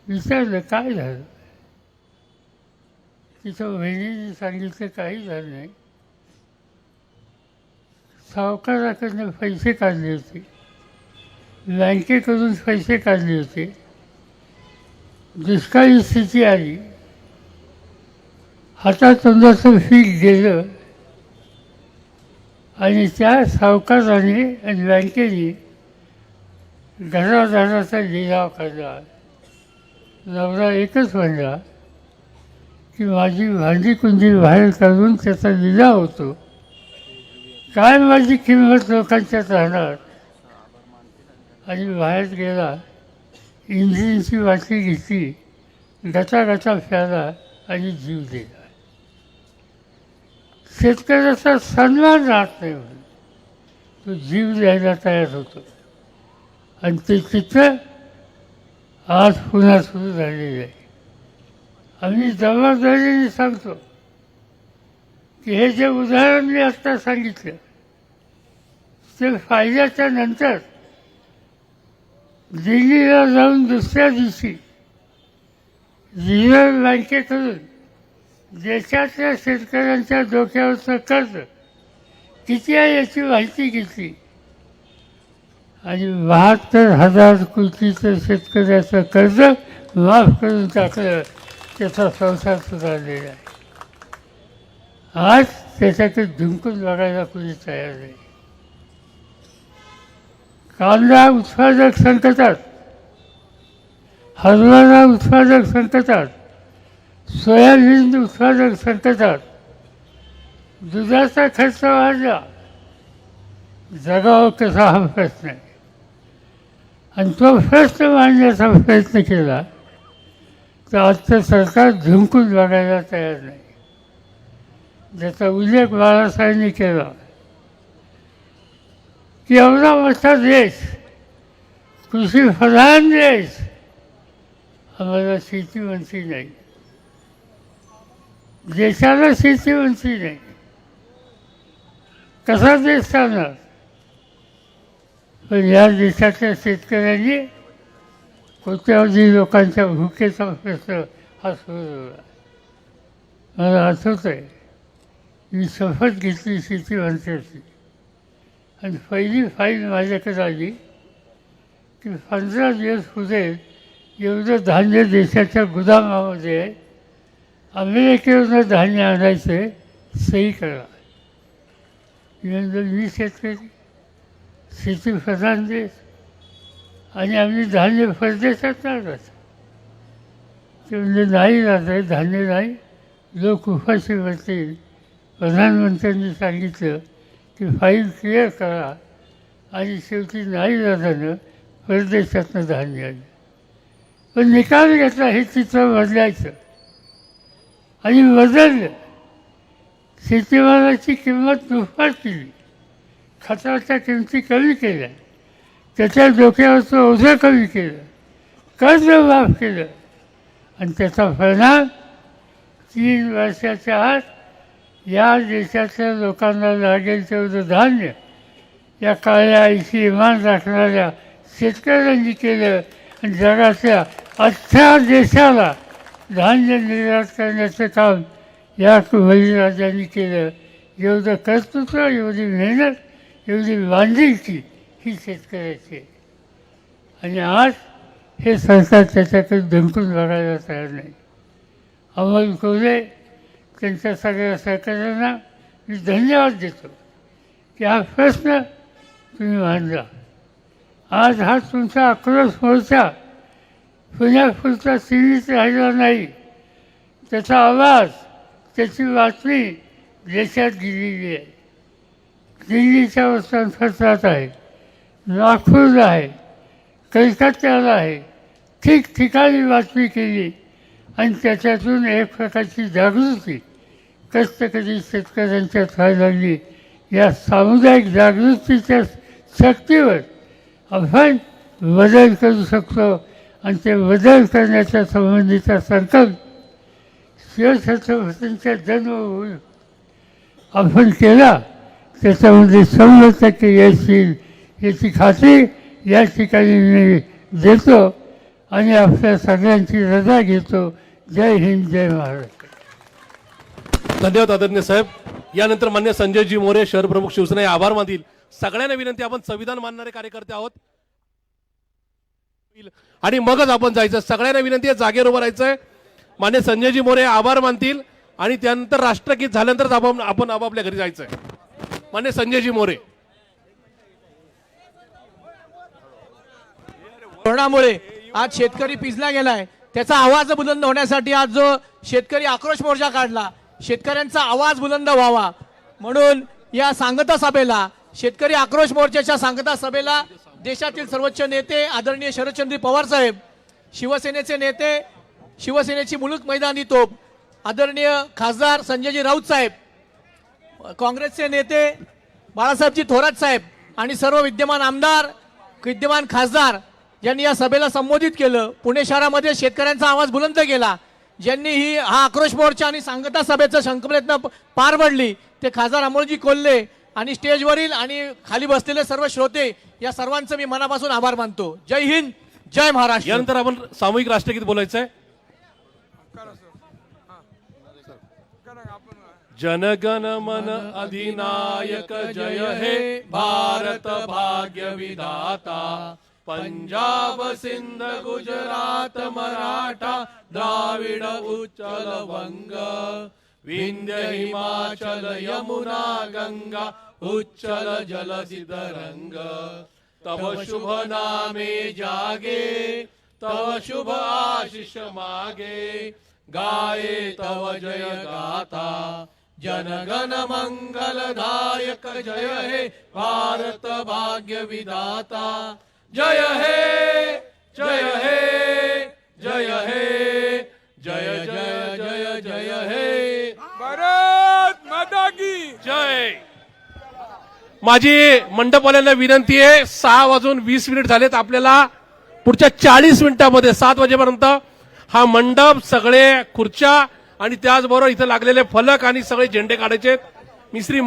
विचारलं काय झालं. तिच्या बहिणीने सांगितलं काही झालं नाही. सावकाराकडनं पैसे काढले होते, बँकेकडून पैसे काढले होते, दुष्काळी स्थिती आली, हातातोंडाचं पीक गेलं आणि त्या सावकाराने आणि बँकेने घरादाराचा लिलाव काढला. नवरा एकच म्हणला की माझी भांडी कुंडी बाहेर काढून त्याचा लिलाव होतो, काय माझी किंमत लोकांच्यात राहणार. आणि बाहेर गेला, इंजिनची वाटी घेतली, गटागटा प्याला आणि जीव दिला. शेतकऱ्याचा सन्मान राहत नाही म्हणून तो जीव द्यायला तयार होतो. आणि ते चित्र आज पुन्हा सुरू झालेलं आहे. आम्ही जबाबदारीने सांगतो की हे जे उदाहरण मी आत्ता सांगितलं ते फायद्याच्या नंतर दिल्लीला जाऊन दुसऱ्या दिवशी रिझर्व्ह बँकेकडून देशातल्या शेतकऱ्यांच्या डोक्यावरचं कर्ज किती आहे याची माहिती घेतली आणि 72,000 कोटीचं शेतकऱ्याचं कर्ज माफ करून टाकलं. त्याचा संसार सुधारलेला आहे. आज त्याच्याकडे झुंकून बघायला कोणी तयार नाही. कांदा उत्पादक संकटात, हरभरा उत्पादक संकटात, सोयाबीन उत्पादक संकटात, दुधाचा खर्च वाढला, जगावं कसा हा प्रश्न आहे. आणि तो प्रश्न मांडण्याचा प्रयत्न केला तर आजचं सरकार झुंकून बघायला तयार नाही. ज्याचा उल्लेख बाळासाहेबांनी केला की एवढा मोठा देश, कृषीप्रधान देश, आम्हाला शेतीवंती नाही, देशाला शेतीवंती नाही, कसा देश चालणार. पण या देशातल्या शेतकऱ्यांनी कोट्यावधी लोकांच्या भुकेचा प्रश्न हा सोडवला. मला आठवत आहे मी शपथ घेतली शेतीवंताची आणि पहिली फाईल माझ्याकडे आली की 15 दिवस पुढे एवढं धान्य देशाच्या गोदामामध्ये आहे, अमेरिकेवरनं धान्य आणायचे, सही करा. मी शेतकरी, शेतीप्रधान देश आणि आम्ही धान्य परदेशात आणत ते म्हणजे नाही जात आहे, धान्य नाही, लोक उपाशी बसतील. प्रधानमंत्र्यांनी सांगितलं की फाईल क्लिअर करा आणि शेवटी नाही जाताना परदेशातनं धान्य आलं. पण निकाल घेतला हे चित्र बदलायचं आणि बदललं. शेतीमालाची किंमत दुप्पट केली, खताच्या किमती कमी केल्या, त्याच्या डोक्यावरचं ओझं कमी केलं, कर्ज माफ केलं आणि त्याचा परिणाम 3 वर्षाच्या आत या देशातल्या लोकांना लागेल तेवढं धान्य या काळ्या आईशी इमान राखणाऱ्या शेतकऱ्यांनी केलं आणि जगातल्या 18 देशाला धान्य निर्यात करण्याचं काम या बळीराजांनी केलं. एवढं कर्तृत्व, एवढी मेहनत, एवढी बांधिलकी ही शेतकऱ्याची आहे. आणि आज हे सरकार त्याच्याकडे धमकून बघायला तयार नाही. अमोल कोल्हे त्यांच्या सगळ्या सहकार्यांना मी धन्यवाद देतो की हा प्रश्न तुम्ही मांडला. आज हा तुमचा आक्रोश मोर्चा पुण्यापुरता सीमित राहिला नाही. त्याचा आवाज, त्याची बातमी देशात गेलेली आहे. दिल्लीच्या वृत्तपत्रात आहे, नागपूरला आहे, कलकत्त्याला आहे, ठिकठिकाणी बातमी केली आणि त्याच्यातून एक प्रकारची जागृती कष्टकरी शेतकऱ्यांच्यात व्हायला लागली. या सामुदायिक जागृतीच्या शक्तीवर आपण बदल करू शकतो आणि ते बदल करण्याच्या संबंधीचा संकल्प शिवछत्रपतींच्या जन्मभूमी आपण केला. त्याच्यामध्ये 100% यश येईल याची खात्री या ठिकाणी मी देतो आणि आपल्या सगळ्यांची रजा घेतो. जय हिंद, जय महाराष्ट्र. धन्यवाद आदरणीय साहेब. यानंतर मान्य संजयजी मोरे, शहर प्रमुख शिवसेना, हे आभार मानतील. सगळ्यांना विनंती, आपण संविधान मानणारे कार्यकर्ते आहोत आणि मगच आपण जायचं. सगळ्यांना विनंती आहे, जागेवर उभं राहायचंय. मान्य संजयजी मोरे आभार मानतील आणि त्यानंतर राष्ट्रगीत झाल्यानंतरच आपण आपापल्या घरी जायचंय. मान्य संजयजी मोरे. धोरणामुळे आज शेतकरी पिजला गेलाय. त्याचा आवाज बुलंद होण्यासाठी आज जो शेतकरी आक्रोश मोर्चा काढला, शेतकऱ्यांचा आवाज बुलंद व्हावा म्हणून या सांगता सभेला, शेतकरी आक्रोश मोर्चाच्या सांगता सभेला देशातील सर्वोच्च नेते आदरणीय शरदचंद्र पवार साहेब, शिवसेनेचे नेते, शिवसेनेची मुलूक मैदानी तोप आदरणीय खासदार संजयजी राऊत साहेब, काँग्रेसचे नेते बाळासाहेबजी थोरात साहेब आणि सर्व विद्यमान आमदार, विद्यमान खासदार ज्यांनी या सभेला संबोधित केलं. पुणे शहरामध्ये शेतकऱ्यांचा आवाज बुलंद केला, ज्यांनी हा आक्रोश मोर्चा आणि सांगता सभेचं शंखप्रयत्न पार पडली, ते खासदार अमोलजी कोल्हे आणि स्टेजवरील आणि खाली बसलेले सर्व श्रोते, या सर्वांचं मी मनापासून आभार मानतो. जय हिंद, जय महाराष्ट्र. यानंतर आपण सामूहिक राष्ट्रगीत बोलायचंय. जनगण मन अधिनायक जय हे भारत भाग्य विधाता, पंजाब सिंध गुजरात मराठा द्राविड उच्चल वंग, विंध्य हिमाचल यमुना गंगा उच्चल जलधि तरंग, तव शुभ नामे जागे तव शुभ आशीष मागे, गाये तव जय गाथा जनगण मंगलदायक जय हे भारत भाग्य विधाता, जय हे जय हे जय हे जय जय जय जय हे भारत माता की जय. माझी मंडपवाल्यांना विनंती आहे, 6:20 झालेत. आपल्याला पुढच्या 40 मिनिटांमध्ये 7 वाजेपर्यंत हा मंडप, सगळे खुर्च्या आणि त्याचबरोबर इथं लागलेले फलक आणि सगळे झेंडे काढायचे. मी श्री